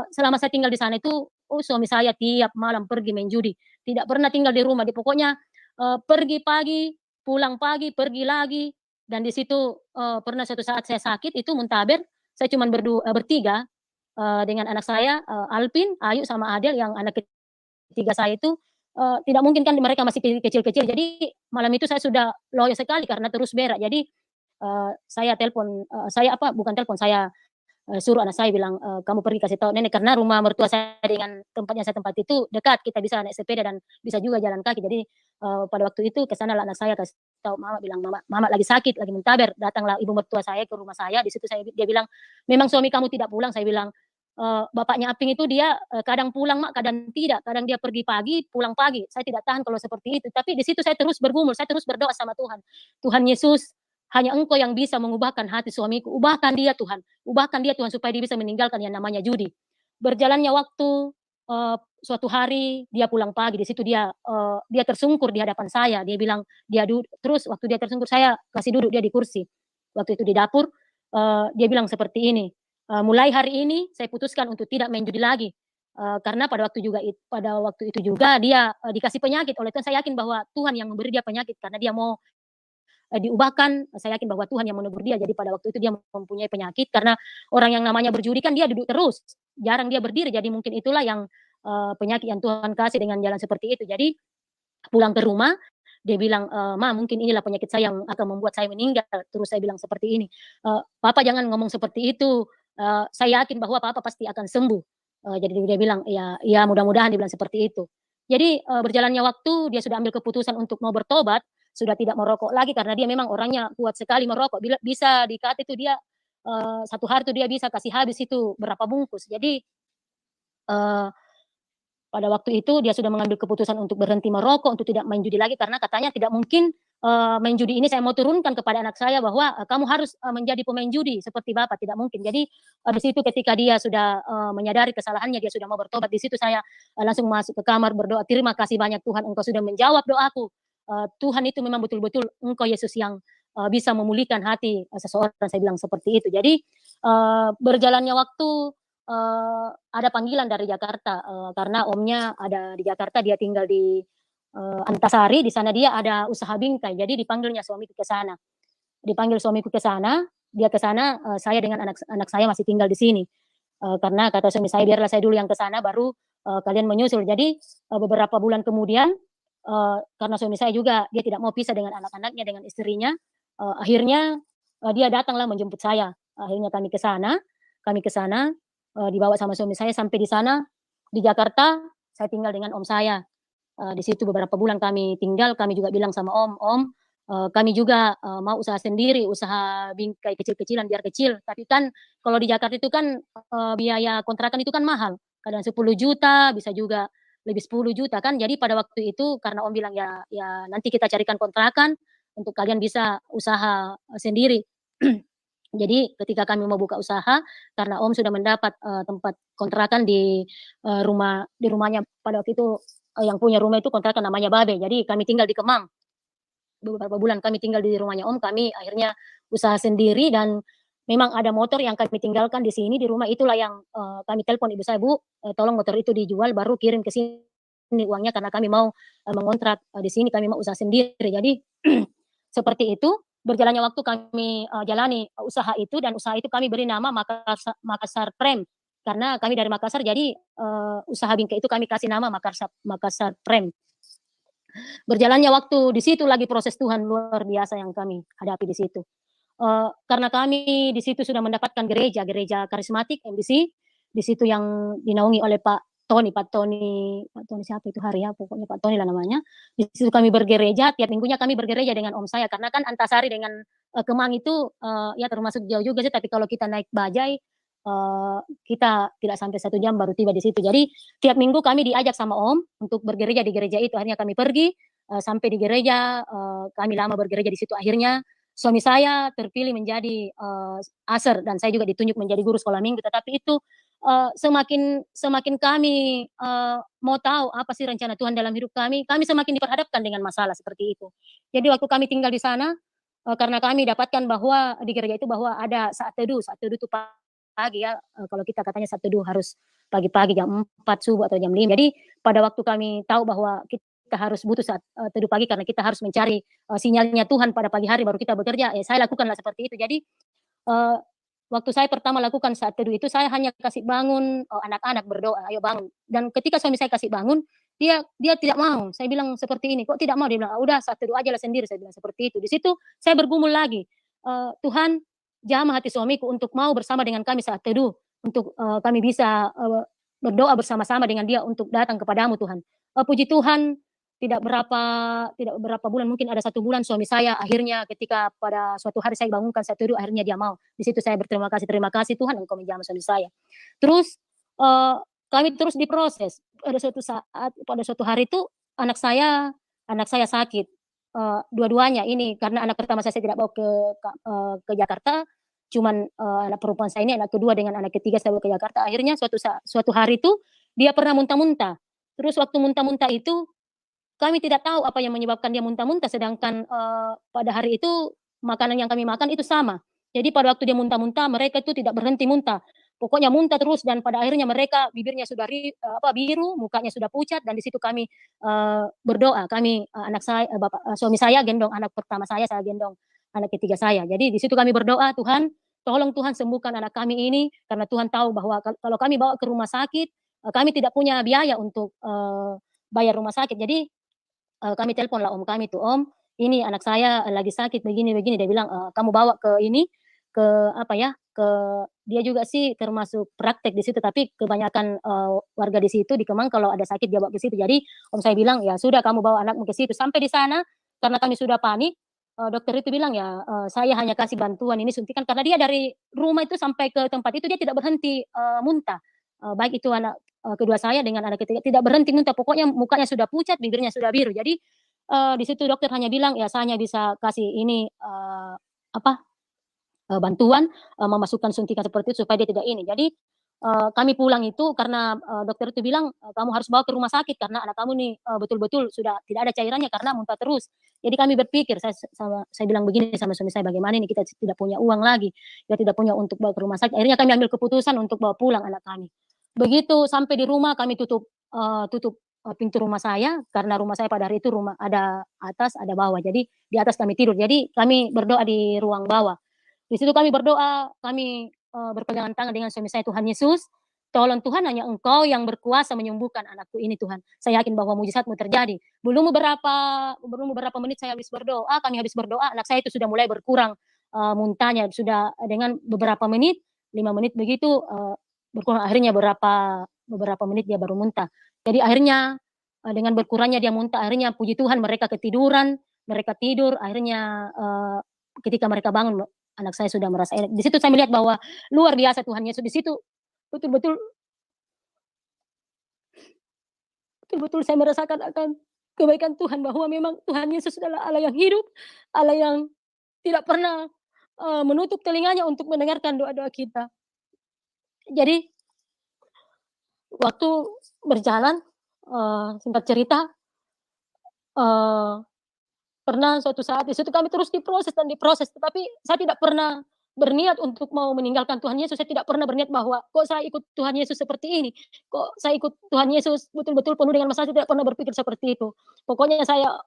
selama saya tinggal di sana itu, suami saya tiap malam pergi main judi, tidak pernah tinggal di rumah, pokoknya, pergi pagi, pulang pagi, pergi lagi, dan di situ, pernah suatu saat saya sakit itu muntaber, saya cuman bertiga, dengan anak saya, Alpin, Ayu, sama Adel yang anak ketiga saya itu, tidak mungkin kan mereka masih kecil-kecil, jadi malam itu saya sudah loyo sekali karena terus berak. Jadi, saya telepon, bukan telepon, saya, suruh anak saya bilang, "Kamu pergi kasih tahu nenek," karena rumah mertua saya dengan tempatnya saya tempati itu dekat, kita bisa naik sepeda dan bisa juga jalan kaki. Jadi, pada waktu itu ke sanalah anak saya kasih tahu mama, bilang, "Mama mama lagi sakit, lagi muntaber." Datanglah ibu mertua saya ke rumah saya, di situ dia bilang, "Memang suami kamu tidak pulang?" Saya bilang, "Bapaknya Aping itu dia, kadang pulang Mak, kadang tidak, kadang dia pergi pagi, pulang pagi. Saya tidak tahan kalau seperti itu." Tapi di situ saya terus bergumul, saya terus berdoa sama Tuhan, "Tuhan Yesus, hanya Engkau yang bisa mengubahkan hati suamiku, ubahkan dia Tuhan, ubahkan dia Tuhan supaya dia bisa meninggalkan yang namanya judi." Berjalannya waktu, suatu hari dia pulang pagi, di situ dia tersungkur di hadapan saya, dia bilang terus waktu dia tersungkur saya kasih duduk dia di kursi. Waktu itu di dapur, dia bilang seperti ini, "Mulai hari ini saya putuskan untuk tidak main judi lagi." Karena pada waktu itu juga dia, dikasih penyakit oleh Tuhan, saya yakin bahwa Tuhan yang memberi dia penyakit karena dia mau diubahkan, saya yakin bahwa Tuhan yang menegur dia. Jadi pada waktu itu dia mempunyai penyakit karena orang yang namanya berjudi kan dia duduk terus, jarang dia berdiri. Jadi mungkin itulah yang, penyakit yang Tuhan kasih dengan jalan seperti itu. Jadi pulang ke rumah, dia bilang, "Ma, mungkin inilah penyakit saya yang akan membuat saya meninggal." Terus saya bilang seperti ini, "Papa jangan ngomong seperti itu, saya yakin bahwa papa pasti akan sembuh." Jadi dia bilang, "Ya ya mudah-mudahan," dia bilang seperti itu. Jadi, berjalannya waktu dia sudah ambil keputusan untuk mau bertobat, sudah tidak merokok lagi karena dia memang orangnya kuat sekali merokok, bisa dikata itu dia, 1 hari itu dia bisa kasih habis itu berapa bungkus. Jadi, eee pada waktu itu dia sudah mengambil keputusan untuk berhenti merokok, untuk tidak main judi lagi karena katanya tidak mungkin, main judi ini saya mau turunkan kepada anak saya bahwa, kamu harus, menjadi pemain judi seperti bapak, tidak mungkin. Jadi, di situ ketika dia sudah, menyadari kesalahannya, dia sudah mau bertobat, di situ saya, langsung masuk ke kamar berdoa, "Terima kasih banyak Tuhan Engkau sudah menjawab doaku. Tuhan itu memang betul-betul Engkau Yesus yang, bisa memulihkan hati, seseorang," saya bilang seperti itu. Jadi, berjalannya waktu, ada panggilan dari Jakarta, karena omnya ada di Jakarta, dia tinggal di Antasari, di sana dia ada usaha bingkai, jadi dipanggilnya suamiku ke sana. Dipanggil suamiku ke sana, dia ke sana, saya dengan anak saya masih tinggal di sini. Karena kata suami saya, biarlah saya dulu yang ke sana, baru kalian menyusul. Jadi beberapa bulan kemudian, karena suami saya juga dia tidak mau pisah dengan anak-anaknya, dengan istrinya, akhirnya dia datanglah menjemput saya. Akhirnya kami ke sana, dibawa sama suami saya sampai di sana di Jakarta. Saya tinggal dengan om saya. Di situ beberapa bulan kami tinggal, kami juga bilang sama om, kami juga mau usaha sendiri, usaha bingkai kecil-kecilan biar kecil. Tapi kan kalau di Jakarta itu kan biaya kontrakan itu kan mahal. Kadang 10 juta, bisa juga lebih 10 juta kan. Jadi pada waktu itu karena om bilang ya ya nanti kita carikan kontrakan untuk kalian bisa usaha sendiri. Jadi ketika kami mau buka usaha, karena om sudah mendapat tempat kontrakan di rumahnya pada waktu itu, yang punya rumah itu kontrakan namanya Babe. Jadi kami tinggal di Kemang. Beberapa bulan kami tinggal di rumahnya om, kami akhirnya usaha sendiri dan memang ada motor yang kami tinggalkan di sini di rumah. Itulah yang kami telepon ibu saya, Bu, tolong motor itu dijual baru kirim ke sini uangnya karena kami mau mengontrak di sini, kami mau usaha sendiri. Jadi seperti itu berjalannya waktu kami jalani usaha itu, dan usaha itu kami beri nama Makassar Prem karena kami dari Makassar. Jadi usaha bingkai itu kami kasih nama Makassar Prem. Berjalannya waktu di situ lagi proses Tuhan luar biasa yang kami hadapi di situ. Karena kami di situ sudah mendapatkan gereja karismatik MBC, di situ yang dinaungi oleh Pak Tony siapa itu hari ya, pokoknya Pak Tony lah namanya. Di situ kami bergereja, tiap minggunya kami bergereja dengan om saya, karena kan Antasari dengan Kemang itu ya termasuk jauh juga sih, tapi kalau kita naik bajai, kita tidak sampai 1 jam baru tiba di situ. Jadi tiap minggu kami diajak sama om untuk bergereja di gereja itu. Akhirnya kami pergi sampai di gereja, kami lama bergereja di situ. Akhirnya suami saya terpilih menjadi aser dan saya juga ditunjuk menjadi guru sekolah minggu. Tetapi itu semakin kami mau tahu apa sih rencana Tuhan dalam hidup kami semakin diperhadapkan dengan masalah seperti itu. Jadi waktu kami tinggal di sana, karena kami dapatkan bahwa di gereja itu bahwa ada saat teduh itu pagi ya, kalau kita katanya saat teduh harus pagi-pagi jam 4 subuh atau jam 5. Jadi pada waktu kami tahu bahwa kita harus butuh saat teduh pagi karena kita harus mencari sinyalnya Tuhan pada pagi hari baru kita bekerja, saya lakukanlah seperti itu. Jadi waktu saya pertama lakukan saat teduh itu, saya hanya kasih bangun anak-anak berdoa, ayo bangun. Dan ketika suami saya kasih bangun, dia tidak mau. Saya bilang seperti ini, kok tidak mau? Dia bilang, udah saat teduh aja lah sendiri. Saya bilang seperti itu. Di situ saya bergumul lagi, Tuhan jamah hati suamiku untuk mau bersama dengan kami saat teduh, untuk kami bisa berdoa bersama-sama dengan dia untuk datang kepadamu Tuhan. Puji Tuhan, tidak berapa bulan, mungkin ada 1 bulan, suami saya akhirnya ketika pada suatu hari saya bangunkan saat teduh, akhirnya dia mau. Di situ saya berterima kasih Tuhan engkau menjamah suami saya. Terus kami terus diproses. Pada suatu hari itu anak saya sakit. Dua-duanya ini karena anak pertama saya tidak bawa ke Jakarta, cuman anak perempuan saya ini anak kedua dengan anak ketiga saya bawa ke Jakarta. Akhirnya suatu hari itu dia pernah muntah-muntah. Terus waktu muntah-muntah itu kami tidak tahu apa yang menyebabkan dia muntah-muntah, sedangkan pada hari itu makanan yang kami makan itu sama. Jadi pada waktu dia muntah-muntah, mereka itu tidak berhenti muntah. Pokoknya muntah terus dan pada akhirnya mereka bibirnya sudah biru, mukanya sudah pucat, dan di situ kami berdoa. Kami anak saya, suami saya gendong anak pertama saya gendong anak ketiga saya. Jadi di situ kami berdoa, Tuhan, tolong Tuhan sembuhkan anak kami ini karena Tuhan tahu bahwa kalau kami bawa ke rumah sakit, kami tidak punya biaya untuk bayar rumah sakit. Jadi kami telepon lah om kami tuh, "Om, ini anak saya lagi sakit begini-begini." Dia bilang, "Kamu bawa ke ini, ke apa ya, ke," dia juga sih termasuk praktek di situ, tapi kebanyakan warga di situ di Kemang kalau ada sakit dia bawa ke situ. Jadi om saya bilang, "Ya sudah kamu bawa anakmu ke situ." Sampai di sana karena kami sudah panik, dokter itu bilang, "Ya, saya hanya kasih bantuan ini suntikan," karena dia dari rumah itu sampai ke tempat itu dia tidak berhenti muntah. Baik itu anak kedua saya dengan anak ketiga tidak berhenti muntah, pokoknya mukanya sudah pucat, bibirnya sudah biru. Jadi di situ dokter hanya bilang, "Ya saya hanya bisa kasih ini bantuan memasukkan suntikan seperti itu supaya dia tidak ini." Jadi kami pulang itu karena dokter itu bilang, "Kamu harus bawa ke rumah sakit karena anak kamu nih betul-betul sudah tidak ada cairannya karena muntah terus." Jadi kami berpikir, saya bilang begini sama suami saya, "Bagaimana ini kita tidak punya uang lagi, kita tidak punya untuk bawa ke rumah sakit." Akhirnya kami ambil keputusan untuk bawa pulang anak kami. Begitu sampai di rumah kami tutup pintu rumah saya, karena rumah saya pada hari itu rumah ada atas, ada bawah. Jadi di atas kami tidur, jadi kami berdoa di ruang bawah. Di situ kami berdoa, kami berpegangan tangan dengan suami saya, "Tuhan Yesus, tolong Tuhan, hanya Engkau yang berkuasa menyembuhkan anakku ini Tuhan. Saya yakin bahwa mujizat-Mu terjadi." Belum beberapa menit saya habis berdoa, kami habis berdoa, anak saya itu sudah mulai berkurang muntahnya, sudah dengan beberapa menit, 5 menit begitu berkurang, akhirnya beberapa menit dia baru muntah. Jadi akhirnya dengan berkurangnya dia muntah, akhirnya puji Tuhan mereka ketiduran, mereka tidur, akhirnya ketika mereka bangun anak saya sudah merasa enak. Di situ saya melihat bahwa luar biasa Tuhan Yesus. Di situ betul-betul betul-betul saya merasakan akan kebaikan Tuhan, bahwa memang Tuhan Yesus adalah Allah yang hidup, Allah yang tidak pernah menutup telinganya untuk mendengarkan doa-doa kita. Jadi waktu berjalan, singkat cerita, eee, pernah suatu saat di situ kami terus diproses dan diproses, tetapi saya tidak pernah berniat untuk mau meninggalkan Tuhan Yesus. Saya tidak pernah berniat bahwa, "Kok saya ikut Tuhan Yesus seperti ini? Kok saya ikut Tuhan Yesus betul-betul penuh dengan masalah?" Saya tidak pernah berpikir seperti itu. Pokoknya saya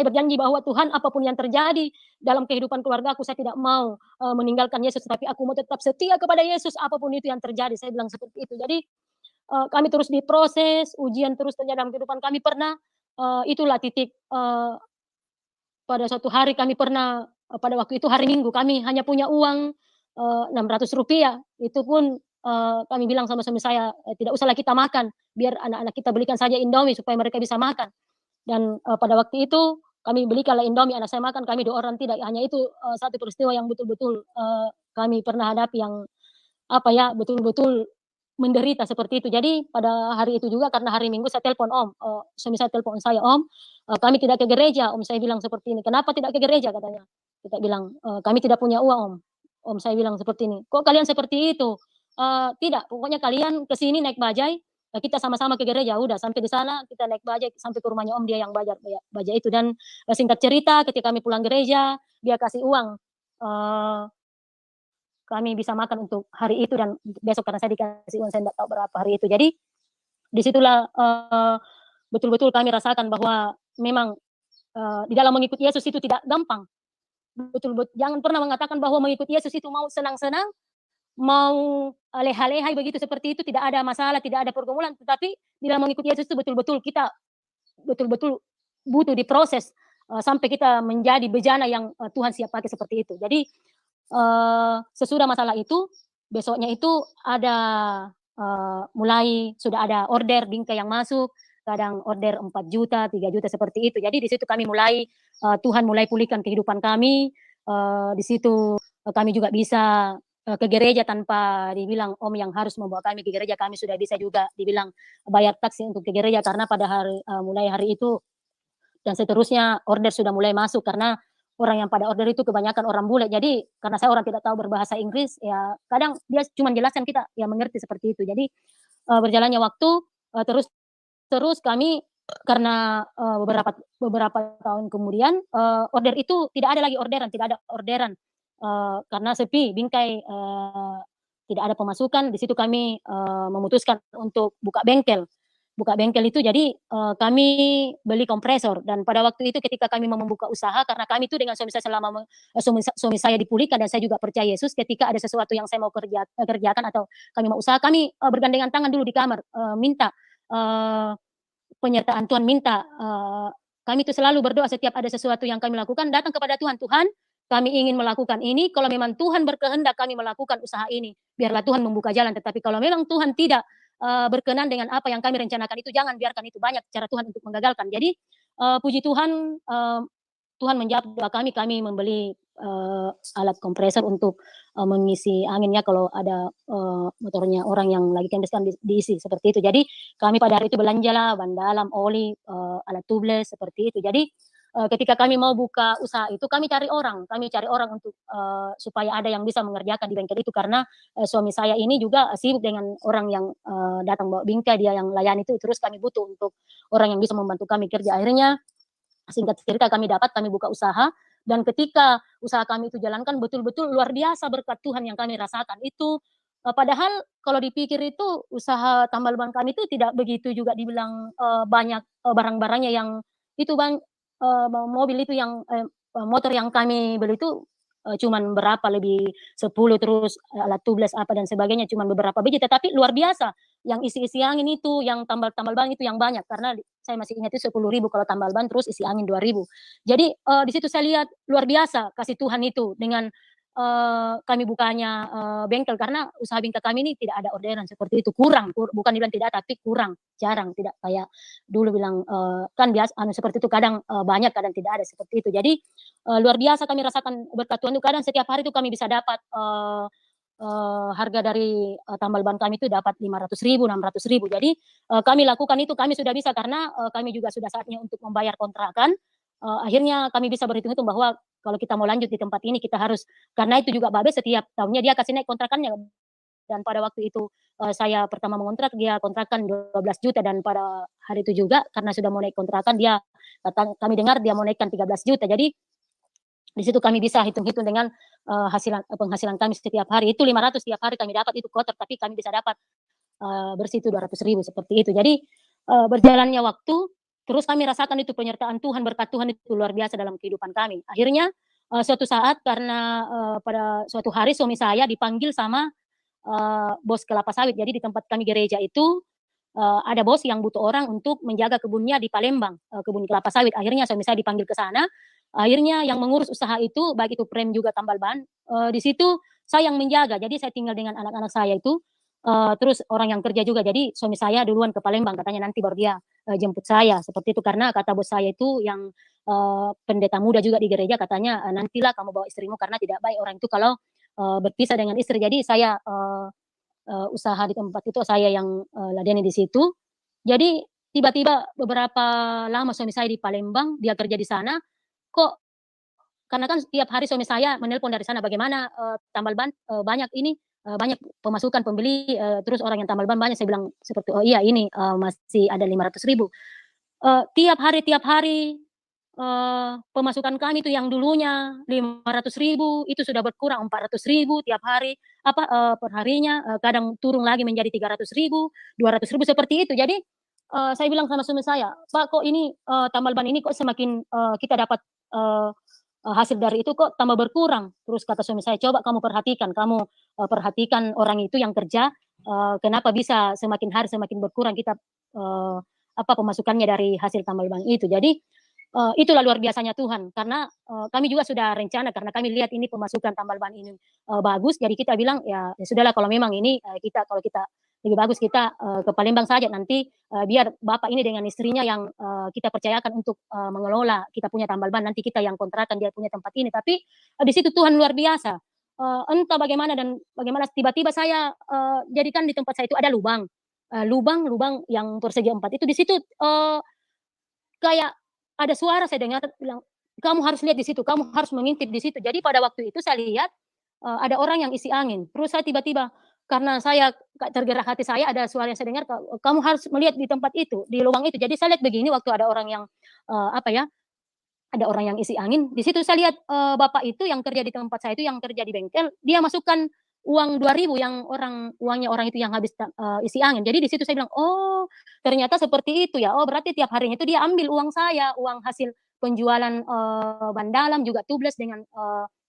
berjanji bahwa, "Tuhan, apapun yang terjadi dalam kehidupan keluargaku, saya tidak mau meninggalkan Yesus, tapi aku mau tetap setia kepada Yesus apapun itu yang terjadi." Saya bilang seperti itu. Jadi kami terus diproses, ujian terus terjadi dalam kehidupan kami. Pernah itulah titik pada suatu hari kami pernah pada waktu itu hari Minggu, kami hanya punya uang Rp600, itu pun kami bilang sama suami saya, "Tidak usahlah kita makan, biar anak-anak kita belikan saja Indomie supaya mereka bisa makan." Dan pada waktu itu kami belikanlah Indomie, anak saya makan, kami 2 orang tidak. Hanya itu satu peristiwa yang betul-betul kami pernah hadapi, yang apa ya, betul-betul menderita seperti itu. Jadi pada hari itu juga karena hari Minggu saya telepon Om, suami saya telepon saya, "Om, kami tidak ke gereja." Om saya bilang seperti ini, "Kenapa tidak ke gereja?" katanya. Kita bilang, "Kami tidak punya uang Om." Om saya bilang seperti ini, "Kok kalian seperti itu?" Tidak, pokoknya kalian ke sini naik bajai, kita sama-sama ke gereja." Udah sampai di sana kita naik bajai sampai ke rumahnya Om, dia yang bayar bajai itu. Dan singkat cerita ketika kami pulang gereja, dia kasih uang, eee kami bisa makan untuk hari itu dan besok, karena saya dikasih uang, saya enggak tahu berapa hari itu. Jadi di situlah betul-betul kami rasakan bahwa memang di dalam mengikuti Yesus itu tidak gampang. Jangan pernah mengatakan bahwa mengikuti Yesus itu mau senang-senang, mau leha-lehai begitu seperti itu, tidak ada masalah, tidak ada pergumulan, tetapi di dalam mengikuti Yesus itu betul-betul kita betul-betul butuh diproses sampai kita menjadi bejana yang Tuhan siap pakai seperti itu. Jadi sesudah masalah itu, besoknya itu ada mulai sudah ada order bingkai yang masuk, kadang order 4 juta, 3 juta seperti itu. Jadi di situ kami mulai Tuhan mulai pulihkan kehidupan kami, di situ kami juga bisa ke gereja tanpa dibilang Om yang harus membawa kami ke gereja, kami sudah bisa juga dibilang bayar taksi untuk ke gereja, karena pada mulai hari itu dan seterusnya order sudah mulai masuk, karena orang yang pada order itu kebanyakan orang bule. Jadi karena saya orang tidak tahu berbahasa Inggris, ya kadang dia cuma jelaskan kita ya mengerti seperti itu. Jadi berjalannya waktu terus terus kami karena beberapa beberapa tahun kemudian order itu tidak ada lagi orderan, tidak ada orderan karena sepi bingkai, tidak ada pemasukan. Di situ kami memutuskan untuk buka bengkel itu. Jadi kami beli kompresor, dan pada waktu itu ketika kami mau membuka usaha, karena kami itu dengan suami saya selama suami saya dipulihkan dan saya juga percaya Yesus, ketika ada sesuatu yang saya mau kerjakan atau kami mau usaha, kami bergandengan tangan dulu di kamar minta penyertaan Tuhan, minta kami itu selalu berdoa setiap ada sesuatu yang kami lakukan, datang kepada Tuhan, "Tuhan, kami ingin melakukan ini, kalau memang Tuhan berkehendak kami melakukan usaha ini, biarlah Tuhan membuka jalan. Tetapi kalau memang Tuhan tidak berkenan dengan apa yang kami rencanakan itu, jangan biarkan itu banyak cara Tuhan untuk menggagalkan." Jadi puji Tuhan, Tuhan menjawab doa kami. Kami membeli alat kompresor untuk mengisi anginnya kalau ada motornya orang yang lagi kempes kan diisi seperti itu. Jadi kami pada hari itu belanjalah ban dalam, oli, alat tubles seperti itu. Jadi ketika kami mau buka usaha itu kami cari orang untuk supaya ada yang bisa mengerjakan di bengkel itu, karena suami saya ini juga sibuk dengan orang yang datang bawa bingkai, dia yang layani itu, terus kami butuh untuk orang yang bisa membantu kami kerja. Akhirnya singkat cerita kami buka usaha, dan ketika usaha kami itu jalankan betul-betul luar biasa berkat Tuhan yang kami rasakan itu Padahal kalau dipikir itu usaha tambal ban kami itu tidak begitu juga dibilang, banyak, barang-barangnya yang itu Bang, mobil itu yang, motor yang kami beli itu, cuman berapa lebih 10 terus, alat tubles apa dan sebagainya cuman beberapa biji, tetapi luar biasa yang isi-isi angin itu, yang tambal-tambal ban itu yang banyak karena saya masih ingat itu 10.000 kalau tambal ban terus isi angin 2.000. Jadi, di situ saya lihat luar biasa kasih Tuhan itu dengan kami bukanya, bengkel karena usaha bengkel kami ini tidak ada orderan seperti itu, kurang, bukan dibilang tidak ada, tapi kurang, jarang, tidak kayak dulu bilang, kan anu seperti itu kadang, banyak, kadang tidak ada, seperti itu. Jadi, luar biasa kami rasakan berkat Tuhan itu kadang setiap hari itu kami bisa dapat, harga dari, tambal ban kami itu dapat 500.000, 600.000. Jadi, kami lakukan itu, kami sudah bisa karena, kami juga sudah saatnya untuk membayar kontrakan, akhirnya kami bisa berhitung-hitung bahwa kalau kita mau lanjut di tempat ini kita harus karena itu juga babe setiap tahunnya dia kasih naik kontrakannya dan pada waktu itu, saya pertama mengontrak dia kontrakan 12 juta dan pada hari itu juga karena sudah mau naik kontrakan dia kami dengar dia mau naikkan 13 juta. Jadi di situ kami bisa hitung-hitung dengan, penghasilan kami setiap hari itu 500 setiap hari kami dapat itu kotor tapi kami bisa dapat, bersih itu 200.000 seperti itu. Jadi, berjalannya waktu, terus kami rasakan itu penyertaan Tuhan, berkat Tuhan itu luar biasa dalam kehidupan kami. Akhirnya, suatu saat karena, pada suatu hari suami saya dipanggil sama, bos kelapa sawit. Jadi di tempat kami gereja itu, ada bos yang butuh orang untuk menjaga kebunnya di Palembang, kebun kelapa sawit. Akhirnya suami saya dipanggil ke sana, akhirnya yang mengurus usaha itu, baik itu prem juga tambal ban, di situ saya yang menjaga. Jadi saya tinggal dengan anak-anak saya itu, terus orang yang kerja juga. Jadi suami saya duluan ke Palembang, katanya nanti baru dia, jemput saya, seperti itu. Karena kata bos saya itu yang, pendeta muda juga di gereja katanya, "Nantilah kamu bawa istrimu karena tidak baik orang itu kalau, berpisah dengan istri." Jadi saya, usaha di tempat itu saya yang, ladeni di situ. Jadi tiba-tiba beberapa lama suami saya di Palembang, dia kerja di sana, kok karena kan setiap hari suami saya menelpon dari sana, "Bagaimana, tambal ban, banyak ini, banyak pemasukan pembeli, terus orang yang tambal ban banyak." Saya bilang seperti, "Oh iya ini, masih ada 500.000." Tiap hari, pemasukan kami itu yang dulunya 500.000 itu sudah berkurang 400.000 tiap hari, per harinya, kadang turun lagi menjadi 300.000, 200.000 seperti itu. Jadi, saya bilang sama suami saya, "Pak, kok ini, tambal ban ini kok semakin, kita dapat, eee hasil dari itu kok tambah berkurang." Terus kata suami saya, "Coba kamu perhatikan, kamu, perhatikan orang itu yang kerja, kenapa bisa semakin hari semakin berkurang kita, eee, pemasukannya dari hasil tambal ban itu." Jadi, itulah luar biasanya Tuhan karena, kami juga sudah rencana karena kami lihat ini pemasukan tambal ban ini, bagus jadi kita bilang, "Ya ya sudahlah kalau memang ini, kalau kita lebih bagus kita, ke Palembang saja nanti, biar bapak ini dengan istrinya yang, kita percayakan untuk, mengelola kita punya tambal ban, nanti kita yang kontrakan dia punya tempat ini." Tapi, di situ Tuhan luar biasa, entah bagaimana dan bagaimana tiba-tiba saya, jadikan di tempat saya itu ada lubang, lubang yang persegi 4 itu di situ, kayak ada suara saya dengar bilang, "Kamu harus lihat di situ, kamu harus mengintip di situ." Jadi pada waktu itu saya lihat, ada orang yang isi angin, terus saya tiba-tiba karena saya tergerak hati saya ada suara yang saya dengar, "Kamu harus melihat di tempat itu, di lubang itu." Jadi saya lihat begini waktu ada orang yang, apa ya, ada orang yang isi angin, di situ saya lihat, bapak itu yang kerja di tempat saya itu, yang kerja di bengkel, dia masukkan uang 2.000 yang uangnya orang itu yang habis isi angin. Jadi di situ saya bilang, "Oh, ternyata seperti itu ya. Oh, berarti tiap harinya itu dia ambil uang saya, uang hasil penjualan, ban dalam juga tubles dengan,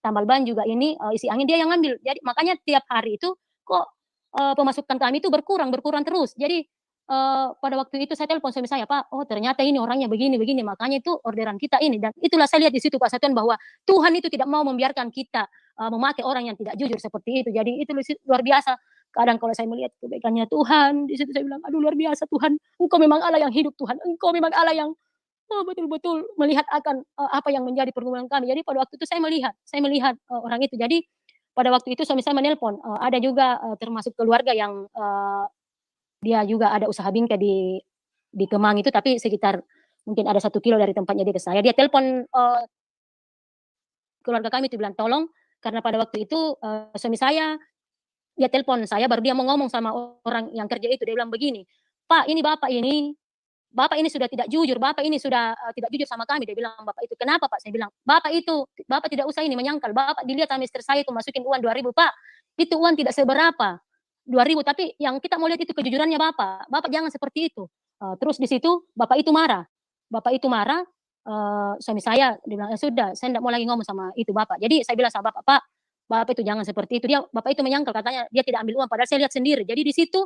tambal ban juga ini, isi angin dia yang ngambil." Jadi makanya tiap hari itu kok, pemasukan kami itu berkurang berkurang terus. Jadi, pada waktu itu saya telepon suami saya, "Pak, oh ternyata ini orangnya begini begini, makanya itu orderan kita ini." Dan itulah saya lihat di situ Pak Satuan bahwa Tuhan itu tidak mau membiarkan kita, memakai orang yang tidak jujur seperti itu. Jadi itu luar biasa. Kadang kalau saya melihat kebaikannya Tuhan, di situ saya bilang, "Aduh luar biasa Tuhan, Engkau memang Allah yang hidup Tuhan, Engkau memang Allah yang, betul-betul melihat akan, apa yang menjadi pergumulan kami." Jadi pada waktu itu saya melihat, orang itu. Jadi pada waktu itu suami saya menelpon, ada juga, termasuk keluarga yang, dia juga ada usaha bingkai di Kemang itu, tapi sekitar mungkin ada 1 kilo dari tempatnya dia ke saya. Dia telepon, keluarga kami itu bilang, "Tolong," karena pada waktu itu, suami saya, dia telepon saya baru dia mau ngomong sama orang yang kerja itu, dia bilang begini, "Pak, ini Bapak ini sudah tidak jujur, Bapak ini sudah, tidak jujur sama kami." Dia bilang bapak itu, "Kenapa Pak?" Saya bilang, Bapak tidak usah ini menyangkal, Bapak dilihat sama istri saya itu masukin uang 2.000 Pak, itu uang tidak seberapa. 2.000, tapi yang kita mau lihat itu kejujurannya Bapak. Bapak jangan seperti itu. Terus di situ Bapak itu marah. Bapak itu marah, suami saya dia bilang, "Ya sudah, saya tidak mau lagi ngomong sama itu Bapak." Jadi saya bilang sama Bapak, "Pak, Bapak itu jangan seperti itu." Bapak itu menyangkal katanya dia tidak ambil uang, padahal saya lihat sendiri. Jadi di situ,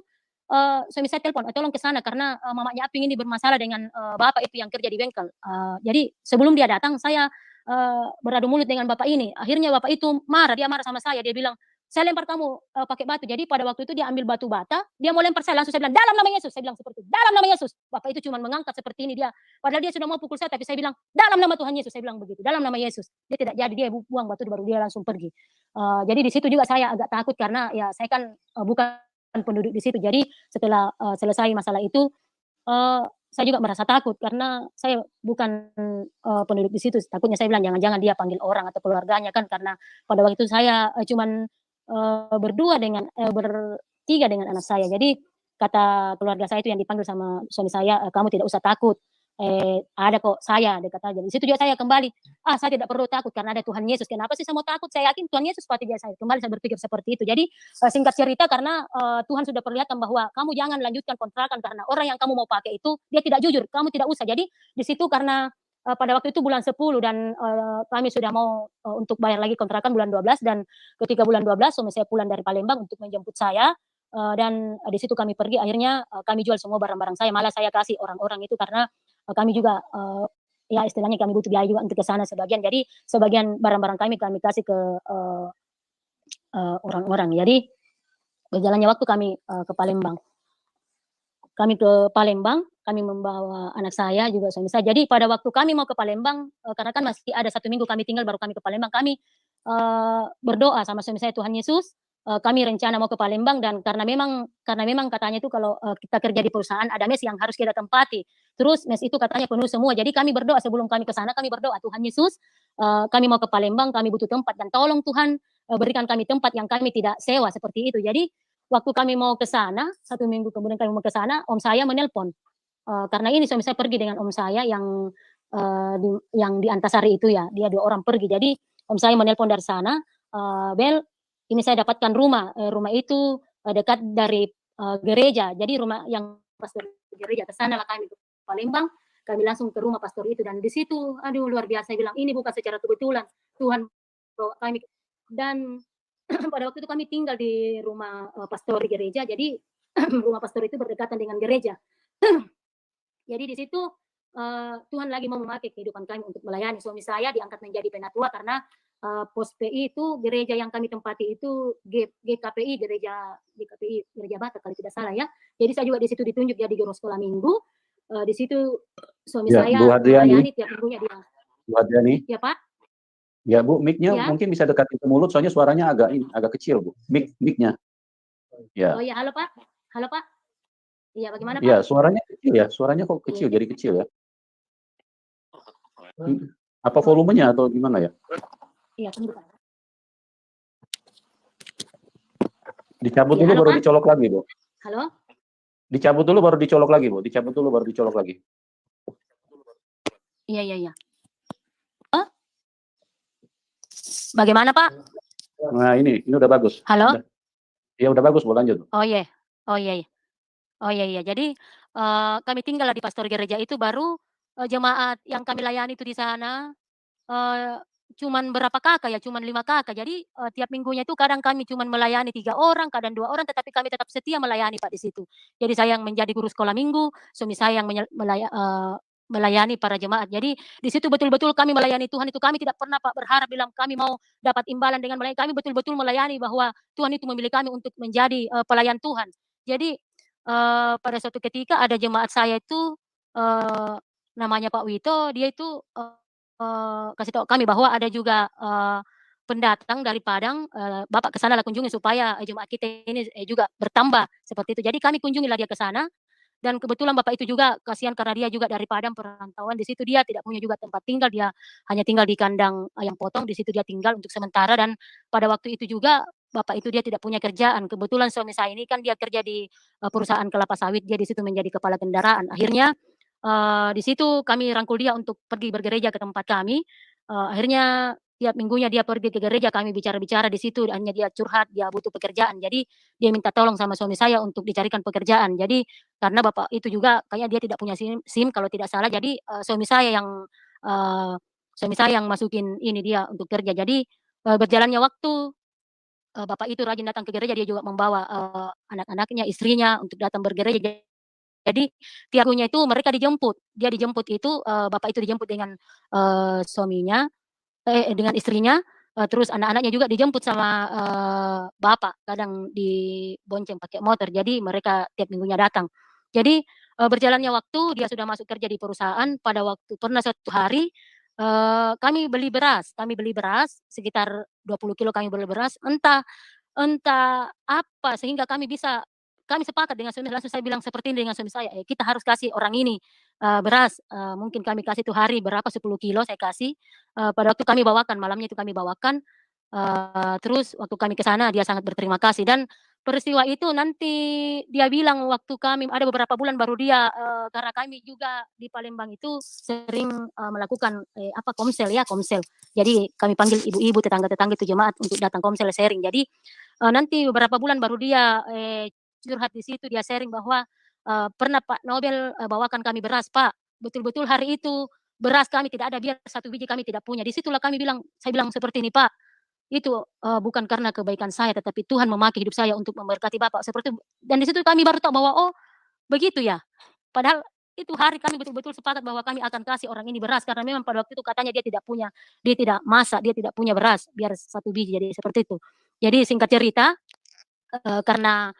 suami saya telepon, "Tolong ke sana karena, mamanya Aping ini bermasalah dengan, Bapak itu yang kerja di bengkel." Jadi sebelum dia datang saya, beradu mulut dengan Bapak ini. Akhirnya Bapak itu marah, dia marah sama saya, dia bilang, "Saya lempar kamu, pakai batu." Jadi pada waktu itu dia ambil batu bata, dia mau lempar saya, langsung saya bilang, "Dalam nama Yesus!" Saya bilang seperti itu, "Dalam nama Yesus!" Bapak itu cuma mengangkat seperti ini, padahal dia sudah mau pukul saya, tapi saya bilang, "Dalam nama Tuhan Yesus!" Saya bilang begitu, "Dalam nama Yesus." Dia tidak jadi, dia buang batu baru dia langsung pergi. Jadi di situ juga saya agak takut karena ya saya kan, bukan penduduk di situ. Jadi setelah, selesai masalah itu, saya juga merasa takut karena saya bukan, penduduk di situ. Takutnya saya bilang, jangan-jangan dia panggil orang atau keluarganya kan, karena pada waktu itu saya, cuman, berdua dengan bertiga dengan anak saya. Jadi kata keluarga saya itu yang dipanggil sama suami saya, "Kamu tidak usah takut, ada kok saya," dia kata. Jadi di situ juga saya kembali, saya tidak perlu takut karena ada Tuhan Yesus. Kenapa sih saya mau takut? Saya yakin Tuhan Yesus pasti dia saya. Kembali saya berpikir seperti itu. Jadi, singkat cerita karena, Tuhan sudah perlihatkan bahwa kamu jangan lanjutkan kontrakan karena orang yang kamu mau pakai itu dia tidak jujur, kamu tidak usah. Jadi di situ karena, pada waktu itu bulan 10 dan, kami sudah mau, untuk bayar lagi kontrakan bulan 12 dan ketika bulan 12 suami saya pulang dari Palembang untuk menjemput saya, dan di situ kami pergi akhirnya, kami jual semua barang-barang saya, malah saya kasih orang-orang itu karena, kami juga, ya istilahnya kami butuh biaya juga untuk ke sana sebagian. Jadi sebagian barang-barang kami kasih ke, orang-orang. Jadi berjalannya waktu kami, ke Palembang. Kami ke Palembang, kami membawa anak saya juga suami saya. Jadi pada waktu kami mau ke Palembang, karena kan masih ada 1 minggu kami tinggal baru kami ke Palembang, kami, berdoa sama suami saya, "Tuhan Yesus, kami rencana mau ke Palembang dan karena memang katanya itu kalau, kita kerja di perusahaan ada mes yang harus kita tempati. Terus mes itu katanya penuh semua. Jadi kami berdoa sebelum kami ke sana, kami berdoa, 'Tuhan Yesus, kami mau ke Palembang, kami butuh tempat dan tolong Tuhan, berikan kami tempat yang kami tidak sewa,' seperti itu. Jadi waktu kami mau ke sana, 1 minggu kemudian kami mau ke sana, om saya menelpon. Karena ini suami saya pergi dengan om saya yang di Antasari itu ya, dia 2 orang pergi. Jadi om saya menelpon dari sana, "Bel, ini saya dapatkan rumah, rumah itu, dekat dari, gereja." Jadi rumah yang pastor gereja, ke sanalah kami ke Palembang, kami langsung ke rumah pastor itu dan di situ, aduh luar biasa, saya bilang, "Ini bukan secara kebetulan, Tuhan bawa kami." Dan pada waktu itu kami tinggal di rumah, pastor gereja, jadi rumah pastor itu berdekatan dengan gereja. Jadi di situ, Tuhan lagi mau memakai kehidupan kami untuk melayani. Suami saya diangkat menjadi penatua karena, pos PI itu gereja yang kami tempati itu GKPI, GKPI Gereja Batak kalau tidak salah ya. Jadi saya juga di situ ditunjuk jadi guru sekolah minggu, di situ suami Ya, Bu saya Hadriani. melayani tiap minggunya dia. Bu Hadriani. Ya, Pak? Ya, Bu, mic-nya Ya. mungkin bisa dekatin ke mulut soalnya suaranya agak kecil, Bu. Mic-nya. Ya. Oh ya, halo Pak. Halo Pak. Iya, bagaimana Pak? Ya, suaranya kecil ya. Suaranya kok kecil, Iya. jadi kecil ya. Apa volumenya atau gimana ya? Iya, tunggu Pak. Dicabut Iya, dulu halo baru Pak. dicolok lagi, Bu. Halo? Dicabut dulu baru dicolok lagi, Bu. Dicabut dulu baru dicolok lagi. Iya. Oh? Bagaimana Pak? Nah, ini udah bagus. Halo? Ya udah bagus, Bu, lanjut. Oh iya. Oh iya. Oh iya. Jadi, kami tinggal di pastor gereja itu baru, jemaat yang kami layani itu di sana, eee, cuman berapa kakak ya, cuman 5 kakak. Jadi, tiap minggunya itu kadang kami cuman melayani 3 orang, kadang 2 orang, tetapi kami tetap setia melayani Pak di situ. Jadi saya yang menjadi guru sekolah minggu, suami saya yang melayani para jemaat. Jadi di situ betul-betul kami melayani Tuhan itu, kami tidak pernah Pak berharap bilang kami mau dapat imbalan dengan melayani, kami betul-betul melayani bahwa Tuhan itu memilih kami untuk menjadi, pelayan Tuhan. Jadi, pada suatu ketika ada jemaat saya itu, namanya Pak Wito, dia itu, kasih tahu kami bahwa ada juga, pendatang dari Padang, "Bapak ke sanalah kunjungi supaya, jemaat kita ini, juga bertambah," seperti itu. Jadi kami kunjungilah dia ke sana, dan kebetulan bapak itu juga kasihan karena dia juga dari Padang perantauan, di situ dia tidak punya juga tempat tinggal, dia hanya tinggal di kandang ayam potong, di situ dia tinggal untuk sementara dan pada waktu itu juga bapak itu dia tidak punya kerjaan. Kebetulan suami saya ini kan dia kerja di, perusahaan kelapa sawit, dia di situ menjadi kepala kendaraan. Akhirnya, di situ kami rangkul dia untuk pergi bergereja ke tempat kami, akhirnya tiap minggunya dia pergi ke gereja, kami bicara-bicara di situ, hanya dia curhat, dia butuh pekerjaan. Jadi dia minta tolong sama suami saya untuk dicarikan pekerjaan. Jadi karena bapak itu juga kayaknya dia tidak punya SIM kalau tidak salah. Jadi suami saya yang masukin ini dia untuk kerja. Jadi berjalannya waktu bapak itu rajin datang ke gereja, dia juga membawa anak-anaknya, istrinya untuk datang bergereja. Jadi tiap minggunya itu mereka dijemput. Dia dijemput itu bapak itu dijemput dengan suaminya, dengan istrinya, terus anak-anaknya juga dijemput sama bapak. Kadang dibonceng pakai motor. Jadi mereka tiap minggunya datang. Jadi berjalannya waktu, dia sudah masuk kerja di perusahaan. Pada waktu pernah suatu hari kami beli beras sekitar 20 kilo kami beli beras. Entah entah apa sehingga kami sepakat dengan suami, langsung saya bilang seperti ini dengan suami saya, kita harus kasih orang ini beras, mungkin kami kasih tuh hari berapa 10 kilo saya kasih, pada waktu kami bawakan, malamnya itu kami bawakan, terus waktu kami ke sana dia sangat berterima kasih dan peristiwa itu nanti dia bilang waktu kami ada beberapa bulan baru dia, karena kami juga di Palembang itu sering melakukan komsel ya, komsel. Jadi kami panggil ibu-ibu, tetangga-tetangga itu jemaat untuk datang komsel sharing. Jadi nanti beberapa bulan baru dia curhat di situ, dia sharing bahwa pernah Pak Nobel bawakan kami beras, Pak. Betul-betul hari itu beras kami tidak ada, biar satu biji kami tidak punya. Di situlah saya bilang seperti ini, Pak, itu bukan karena kebaikan saya, tetapi Tuhan memakai hidup saya untuk memberkati Bapak. Seperti dan di situ kami baru tahu bahwa, oh begitu ya. Padahal itu hari kami betul-betul sepakat bahwa kami akan kasih orang ini beras karena memang pada waktu itu katanya dia tidak masak, dia tidak punya beras, biar satu biji, jadi seperti itu. Jadi singkat cerita, karena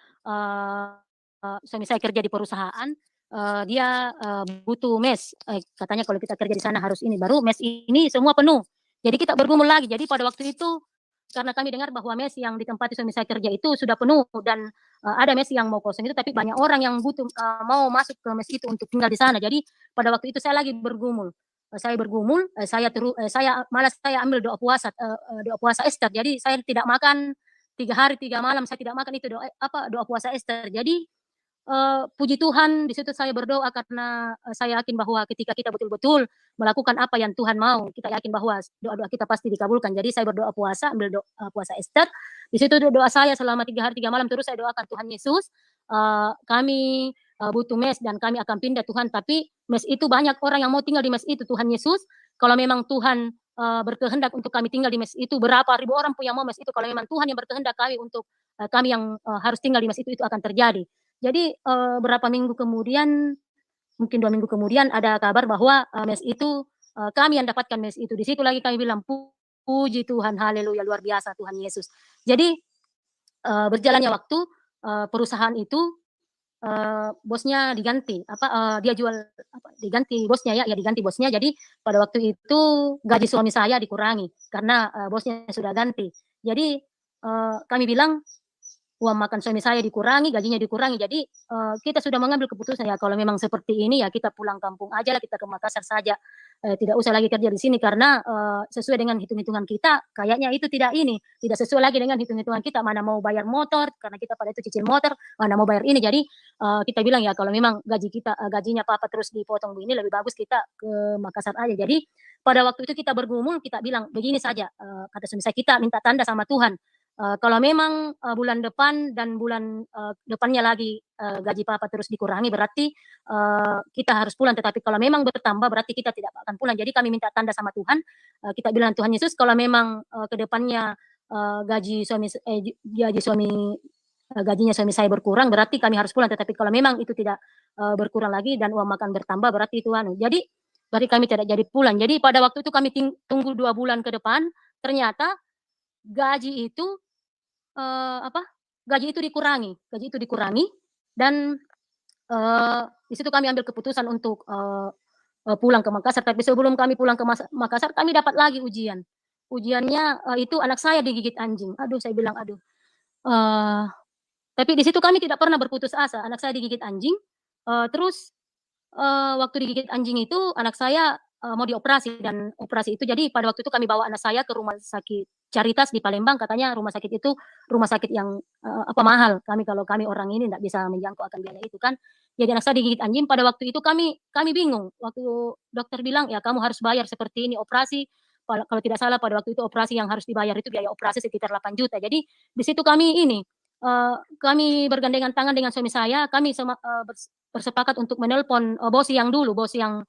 suami saya kerja di perusahaan, dia butuh mes, katanya kalau kita kerja di sana harus ini, baru mes ini semua penuh. Jadi kita bergumul lagi. Jadi pada waktu itu karena kami dengar bahwa mes yang ditempati suami saya kerja itu sudah penuh dan ada mes yang mau kosong itu, tapi banyak orang yang butuh mau masuk ke mes itu untuk tinggal di sana. Jadi pada waktu itu saya lagi bergumul. Saya ambil doa puasa Ester. Jadi saya tidak makan 3 hari 3 malam, saya tidak makan itu doa puasa Ester. Jadi puji Tuhan di situ saya berdoa karena saya yakin bahwa ketika kita betul-betul melakukan apa yang Tuhan mau, kita yakin bahwa doa-doa kita pasti dikabulkan. Jadi saya berdoa puasa, ambil doa puasa Ester. Di situ doa saya selama 3 hari 3 malam terus saya doakan Tuhan Yesus. Kami butuh mes dan kami akan pindah Tuhan. Tapi mes itu banyak orang yang mau tinggal di mes itu, Tuhan Yesus. Kalau memang Tuhan berkehendak untuk kami tinggal di mes itu, berapa ribu orang pun yang mau mes itu. Kalau memang Tuhan yang berkehendak kami untuk kami yang harus tinggal di mes itu akan terjadi. Jadi berapa minggu kemudian, mungkin 2 minggu kemudian ada kabar bahwa mes itu kami yang dapatkan mes itu. Di situ lagi kami bilang puji Tuhan, haleluya, luar biasa Tuhan Yesus. Jadi berjalannya waktu perusahaan itu bosnya diganti, dia jual diganti bosnya ya diganti bosnya. Jadi pada waktu itu gaji suami saya dikurangi karena bosnya sudah ganti. Jadi kami bilang uang makan suami saya dikurangi, gajinya dikurangi. Jadi kita sudah mengambil keputusan ya kalau memang seperti ini ya kita pulang kampung aja lah, kita ke Makassar saja. Tidak usah lagi kerja di sini karena sesuai dengan hitung-hitungan kita kayaknya itu tidak sesuai lagi dengan hitung-hitungan kita, mana mau bayar motor karena kita pada itu cicil motor, mana mau bayar ini. Jadi kita bilang ya kalau memang gajinya papa terus dipotong begini, lebih bagus kita ke Makassar aja. Jadi pada waktu itu kita bergumul, kita bilang begini saja, kata suami saya, kita minta tanda sama Tuhan. Kalau memang bulan depan dan bulan depannya lagi gaji papa terus dikurangi, berarti kita harus pulang. Tetapi kalau memang bertambah, berarti kita tidak akan pulang. Jadi kami minta tanda sama Tuhan. Kita bilang, Tuhan Yesus, kalau memang ke depannya gajinya suami saya berkurang, berarti kami harus pulang. Tetapi kalau memang itu tidak berkurang lagi dan uang makan bertambah, berarti itu Jadi berarti kami tidak jadi pulang. Jadi pada waktu itu kami tunggu 2 bulan ke depan, ternyata gaji itu gaji itu dikurangi dan di situ kami ambil keputusan untuk pulang ke Makassar. Tapi sebelum kami pulang ke Makassar, kami dapat lagi ujian. Ujiannya itu anak saya digigit anjing. Aduh, saya bilang aduh. Tapi di situ kami tidak pernah berputus asa. Anak saya digigit anjing. Terus waktu digigit anjing itu anak saya mau dioperasi, dan operasi itu jadi pada waktu itu kami bawa anak saya ke rumah sakit Caritas di Palembang. Katanya rumah sakit itu rumah sakit yang mahal. Kalau kami orang ini tidak bisa menjangkau akan biaya itu kan. Jadi anak saya digigit anjing. Pada waktu itu kami bingung. Waktu dokter bilang ya kamu harus bayar seperti ini operasi kalau tidak salah pada waktu itu operasi yang harus dibayar itu biaya operasi sekitar 8 juta. Jadi di situ kami ini, kami bergandengan tangan dengan suami saya, kami bersepakat untuk menelpon bos yang dulu, bos yang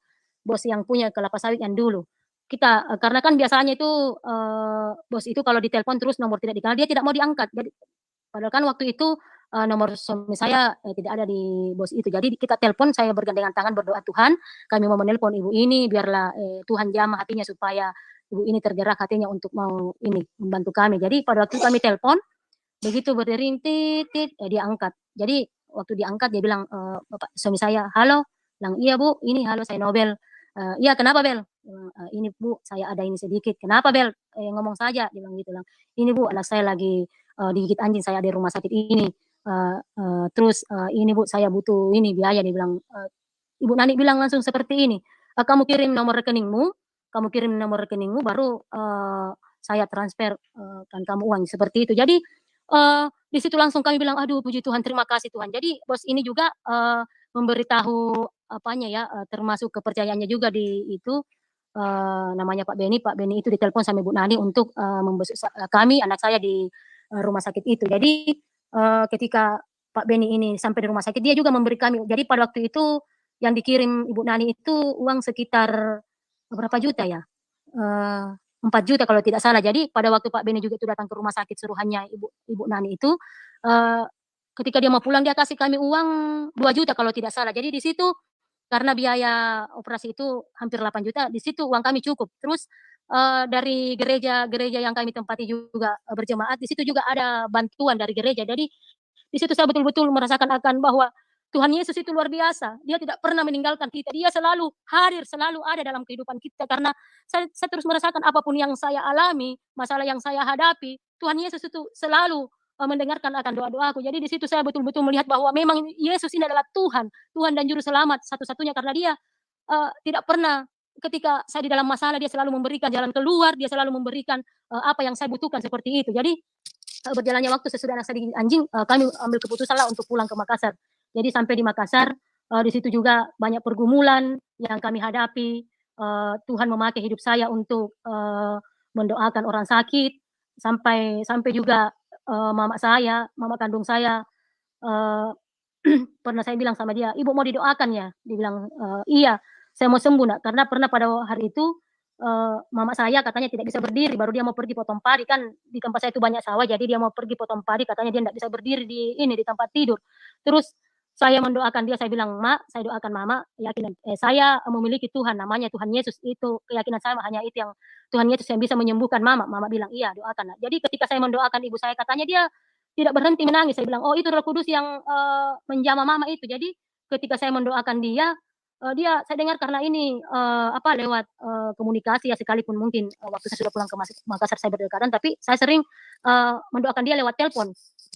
punya kelapa sawit yang dulu. Kita karena kan biasanya itu bos itu kalau ditelepon terus nomor tidak dikenal dia tidak mau diangkat. Jadi padahal kan waktu itu nomor suami saya tidak ada di bos itu. Jadi kita telepon, saya bergandengan tangan berdoa, Tuhan, kami mau menelpon ibu ini, biarlah Tuhan jamah hatinya supaya ibu ini tergerak hatinya untuk mau ini membantu kami. Jadi pada waktu kami telepon, begitu berdering tit, dia angkat. Jadi waktu diangkat dia bilang, bapak suami saya, halo, bilang iya bu, ini halo saya Nobel. Iya kenapa Bel? Ini bu, saya ada ini sedikit. Kenapa Bel? Ngomong saja, dia bilang gitu. Ini bu, anak saya lagi digigit anjing, saya di rumah sakit ini. Terus ini bu, saya butuh ini biaya, dia bilang. Ibu Nani bilang langsung seperti ini, kamu kirim nomor rekeningmu, baru saya transfer kan kamu uang seperti itu. Jadi di situ langsung kami bilang, aduh puji Tuhan, terima kasih Tuhan. Jadi bos ini juga memberitahu apanya ya, termasuk kepercayaannya juga di itu, namanya Pak Beni. Pak Beni itu ditelepon sama Ibu Nani untuk membesuk kami, anak saya di rumah sakit itu. Jadi ketika Pak Beni ini sampai di rumah sakit, dia juga memberi kami. Jadi pada waktu itu yang dikirim Ibu Nani itu uang sekitar berapa juta ya? 4 juta kalau tidak salah. Jadi pada waktu Pak Beni juga itu datang ke rumah sakit suruhannya Ibu Nani itu, ketika dia mau pulang dia kasih kami uang 2 juta kalau tidak salah. Jadi di situ karena biaya operasi itu hampir 8 juta, di situ uang kami cukup. Terus dari gereja yang kami tempati juga berjemaat, di situ juga ada bantuan dari gereja. Jadi di situ saya betul-betul merasakan akan bahwa Tuhan Yesus itu luar biasa. Dia tidak pernah meninggalkan kita. Dia selalu hadir, selalu ada dalam kehidupan kita. Karena saya terus merasakan apapun yang saya alami, masalah yang saya hadapi, Tuhan Yesus itu selalu mendengarkan akan doa-doaku. Jadi di situ saya betul-betul melihat bahwa memang Yesus ini adalah Tuhan dan juru selamat satu-satunya, karena dia tidak pernah ketika saya di dalam masalah, dia selalu memberikan jalan keluar, dia selalu memberikan apa yang saya butuhkan seperti itu. Jadi berjalannya waktu sesudah anak saya digigit anjing, kami ambil keputusan lah untuk pulang ke Makassar. Jadi sampai di Makassar, di situ juga banyak pergumulan yang kami hadapi. Tuhan memakai hidup saya untuk mendoakan orang sakit, sampai juga mama kandung saya, pernah saya bilang sama dia, ibu mau didoakan ya? Dia bilang, iya, saya mau sembuh nak. Karena pernah pada hari itu mama saya katanya tidak bisa berdiri, baru dia mau pergi potong padi, kan di tempat saya itu banyak sawah, jadi dia mau pergi potong padi, katanya dia tidak bisa berdiri di tempat tidur. Terus saya mendoakan dia, saya bilang, Mak, saya doakan Mama, yakin saya memiliki Tuhan, namanya Tuhan Yesus, itu keyakinan saya hanya itu, yang Tuhan Yesus yang bisa menyembuhkan Mama. Mama bilang, iya doakan. Jadi ketika saya mendoakan ibu saya, katanya dia tidak berhenti menangis. Saya bilang, oh itu Roh Kudus yang menjamah Mama itu. Jadi ketika saya mendoakan dia, saya dengar karena ini lewat komunikasi ya, sekalipun mungkin waktu saya sudah pulang ke Makassar saya berdekatan, tapi saya sering mendoakan dia lewat telepon.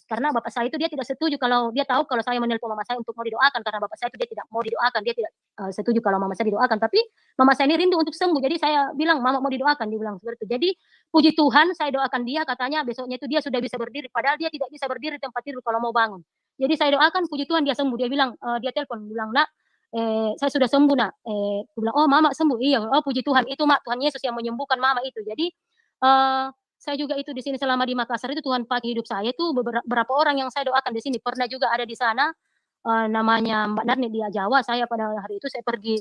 Karena bapak saya itu dia tidak setuju kalau dia tahu kalau saya menelpon mama saya untuk mau didoakan, karena bapak saya itu dia tidak mau didoakan, dia tidak setuju kalau mama saya didoakan. Tapi mama saya ini rindu untuk sembuh, jadi saya bilang mama mau didoakan, dia bilang seperti itu. Jadi puji Tuhan saya doakan dia, katanya besoknya itu dia sudah bisa berdiri, padahal dia tidak bisa berdiri di tempat tidur kalau mau bangun. Jadi saya doakan, puji Tuhan dia sembuh. Dia bilang, dia telepon bilang, nak, saya sudah sembuh nak. Aku bilang, oh mama sembuh, iya, oh puji Tuhan, itu mak Tuhan Yesus yang menyembuhkan mama itu. Jadi saya juga itu di sini selama di Makassar itu Tuhan pakai hidup saya itu beberapa orang yang saya doakan di sini. Pernah juga ada di sana namanya Mbak Narni di Jawa. Saya pada hari itu saya pergi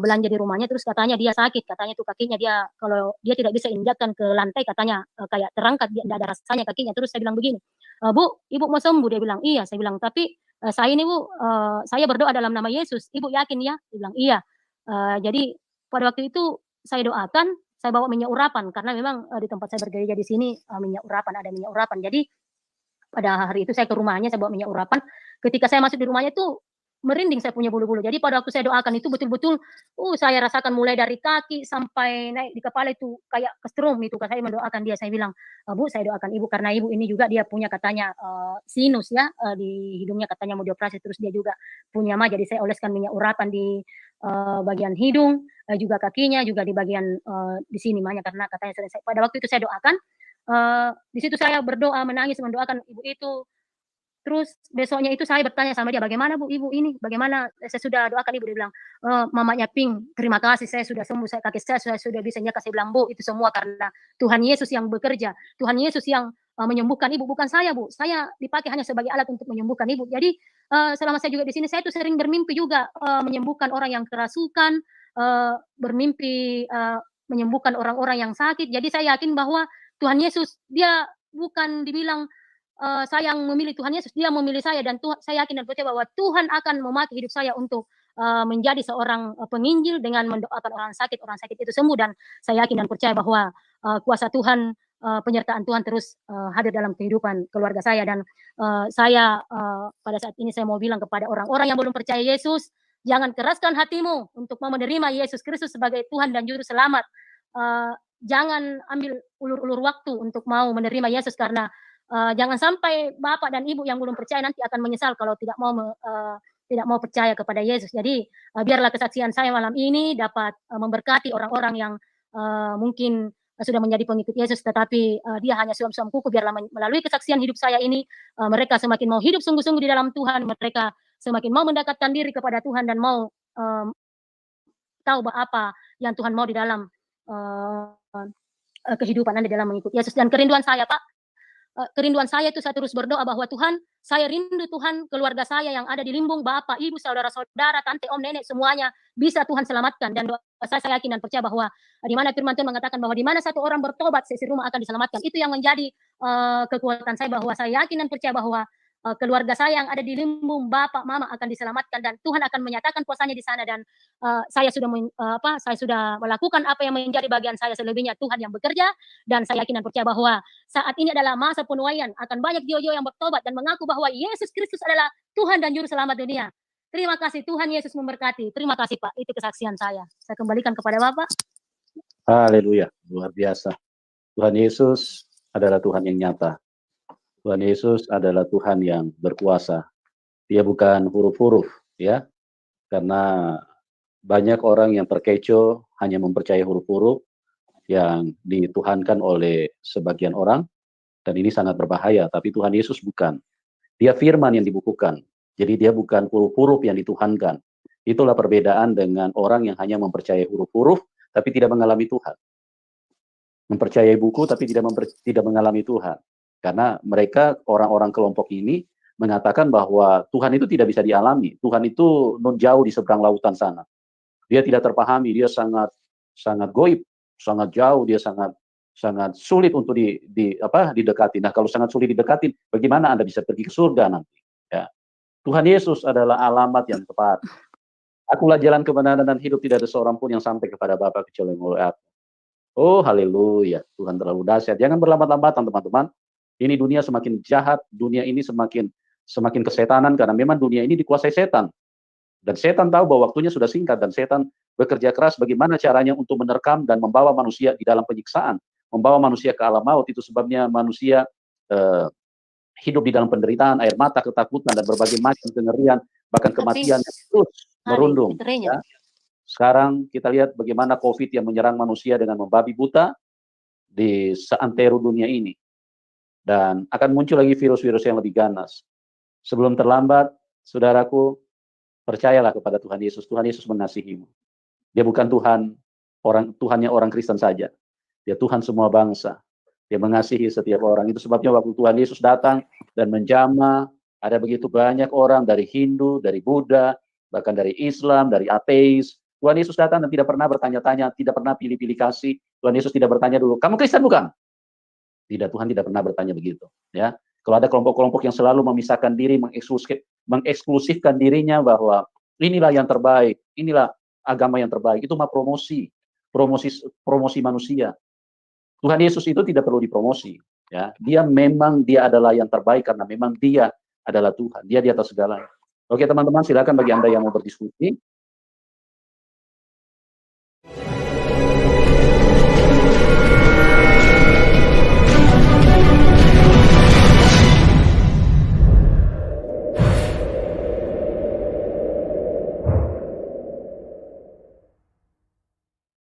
belanja di rumahnya, terus katanya dia sakit, katanya tuh kakinya dia kalau dia tidak bisa injakkan ke lantai, katanya kayak terangkat, dia tidak ada rasanya kakinya. Terus saya bilang begini, Bu, ibu mau sembuh? Dia bilang iya. Saya bilang tapi saya ini Bu, saya berdoa dalam nama Yesus. Ibu yakin ya? Dia bilang iya. Jadi pada waktu itu saya doakan, saya bawa minyak urapan karena memang di tempat saya bergereja di sini minyak urapan, ada minyak urapan. Jadi pada hari itu saya ke rumahnya, saya bawa minyak urapan. Ketika saya masuk di rumahnya itu merinding saya punya bulu-bulu. Jadi pada waktu saya doakan itu betul-betul saya rasakan mulai dari kaki sampai naik di kepala itu kayak kesetrum itu. Saya mendoakan dia, saya bilang, Bu, saya doakan ibu karena ibu ini juga dia punya katanya sinus ya di hidungnya, katanya mau dioperasi, terus dia juga punya mah, jadi saya oleskan minyak urapan di bagian hidung, juga kakinya, juga di bagian di sini mahnya, karena katanya pada waktu itu saya doakan, di situ saya berdoa, menangis, mendoakan ibu itu. Terus besoknya itu saya bertanya sama dia, "Bagaimana Bu, Ibu ini? Bagaimana? Saya sudah doakan Ibu." Dia bilang, "Mamanya Pink, terima kasih saya sudah sembuh, kaki saya sudah bisa nyeka." Saya bilang, "Bu, itu semua karena Tuhan Yesus yang bekerja. Tuhan Yesus yang menyembuhkan Ibu, bukan saya Bu. Saya dipakai hanya sebagai alat untuk menyembuhkan Ibu." Jadi selama saya juga di sini, saya tuh sering bermimpi juga menyembuhkan orang yang kerasukan, bermimpi menyembuhkan orang-orang yang sakit. Jadi saya yakin bahwa Tuhan Yesus dia bukan dibilang saya yang memilih Tuhan Yesus, dia memilih saya dan saya yakin dan percaya bahwa Tuhan akan memakai hidup saya untuk menjadi seorang penginjil dengan mendoakan orang sakit itu sembuh dan saya yakin dan percaya bahwa kuasa Tuhan, penyertaan Tuhan terus hadir dalam kehidupan keluarga saya dan saya pada saat ini saya mau bilang kepada orang-orang yang belum percaya Yesus, jangan keraskan hatimu untuk mau menerima Yesus Kristus sebagai Tuhan dan Juru Selamat. Jangan ambil ulur-ulur waktu untuk mau menerima Yesus karena jangan sampai bapak dan ibu yang belum percaya nanti akan menyesal kalau tidak mau percaya kepada Yesus. Jadi biarlah kesaksian saya malam ini dapat memberkati orang-orang yang mungkin sudah menjadi pengikut Yesus, tetapi dia hanya suam-suam kuku. Biarlah melalui kesaksian hidup saya ini, mereka semakin mau hidup sungguh-sungguh di dalam Tuhan, mereka semakin mau mendekatkan diri kepada Tuhan dan mau tahu apa yang Tuhan mau di dalam kehidupan Anda dalam mengikut Yesus. Dan kerinduan saya, Pak, kerinduan saya itu saya terus berdoa bahwa Tuhan, saya rindu Tuhan keluarga saya yang ada di Limbung, bapak, ibu, saudara-saudara, tante, om, nenek, semuanya bisa Tuhan selamatkan. Dan doa saya yakin dan percaya bahwa di mana firman Tuhan mengatakan bahwa di mana satu orang bertobat, seisi rumah akan diselamatkan. Itu yang menjadi kekuatan saya bahwa saya yakin dan percaya bahwa keluarga saya yang ada di Limbung, bapak, mama akan diselamatkan dan Tuhan akan menyatakan kuasanya di sana dan saya sudah melakukan apa yang menjadi bagian saya, selebihnya Tuhan yang bekerja dan saya yakin dan percaya bahwa saat ini adalah masa penuaian, akan banyak jiwa-jiwa yang bertobat dan mengaku bahwa Yesus Kristus adalah Tuhan dan Juru Selamat dunia. Terima kasih, Tuhan Yesus memberkati. Terima kasih Pak, itu kesaksian saya. Saya kembalikan kepada Bapak. Haleluya, luar biasa. Tuhan Yesus adalah Tuhan yang nyata. Tuhan Yesus adalah Tuhan yang berkuasa. Dia bukan huruf-huruf, ya. Karena banyak orang yang terkecoh hanya mempercayai huruf-huruf yang dituhankan oleh sebagian orang, dan ini sangat berbahaya. Tapi Tuhan Yesus bukan. Dia firman yang dibukukan. Jadi dia bukan huruf-huruf yang dituhankan. Itulah perbedaan dengan orang yang hanya mempercayai huruf-huruf, tapi tidak mengalami Tuhan. Mempercayai buku, tapi tidak mengalami Tuhan. Karena mereka, orang-orang kelompok ini, mengatakan bahwa Tuhan itu tidak bisa dialami. Tuhan itu jauh di seberang lautan sana. Dia tidak terpahami, dia sangat goib, sangat jauh, dia sangat sulit untuk didekati. Nah, kalau sangat sulit didekati, bagaimana Anda bisa pergi ke surga nanti? Ya. Tuhan Yesus adalah alamat yang tepat. Akulah jalan kebenaran dan hidup, tidak ada seorang pun yang sampai kepada Bapa kecuali melalui Aku. Oh, haleluya. Tuhan terlalu dahsyat. Jangan berlambat-lambatan, teman-teman. Ini dunia semakin jahat, dunia ini semakin kesetanan karena memang dunia ini dikuasai setan. Dan setan tahu bahwa waktunya sudah singkat dan setan bekerja keras bagaimana caranya untuk menerkam dan membawa manusia di dalam penyiksaan, membawa manusia ke alam maut. Itu sebabnya manusia hidup di dalam penderitaan, air mata, ketakutan, dan berbagai macam kengerian, bahkan kematian terus merundung. Ya. Sekarang kita lihat bagaimana COVID yang menyerang manusia dengan membabi buta di seantero dunia ini. Dan akan muncul lagi virus-virus yang lebih ganas. Sebelum terlambat, saudaraku, percayalah kepada Tuhan Yesus. Tuhan Yesus mengasihimu. Dia bukan Tuhannya orang Kristen saja. Dia Tuhan semua bangsa. Dia mengasihi setiap orang. Itu sebabnya waktu Tuhan Yesus datang dan menjamah, ada begitu banyak orang dari Hindu, dari Buddha, bahkan dari Islam, dari ateis. Tuhan Yesus datang dan tidak pernah bertanya-tanya, tidak pernah pilih-pilih kasih. Tuhan Yesus tidak bertanya dulu, kamu Kristen bukan? Tidak, Tuhan tidak pernah bertanya begitu. Ya, kalau ada kelompok-kelompok yang selalu memisahkan diri, mengeksklusifkan dirinya bahwa inilah yang terbaik, inilah agama yang terbaik, itu mah promosi manusia. Tuhan Yesus itu tidak perlu dipromosi. Ya, dia adalah yang terbaik karena memang dia adalah Tuhan. Dia di atas segalanya. Oke teman-teman, silakan bagi Anda yang mau berdiskusi.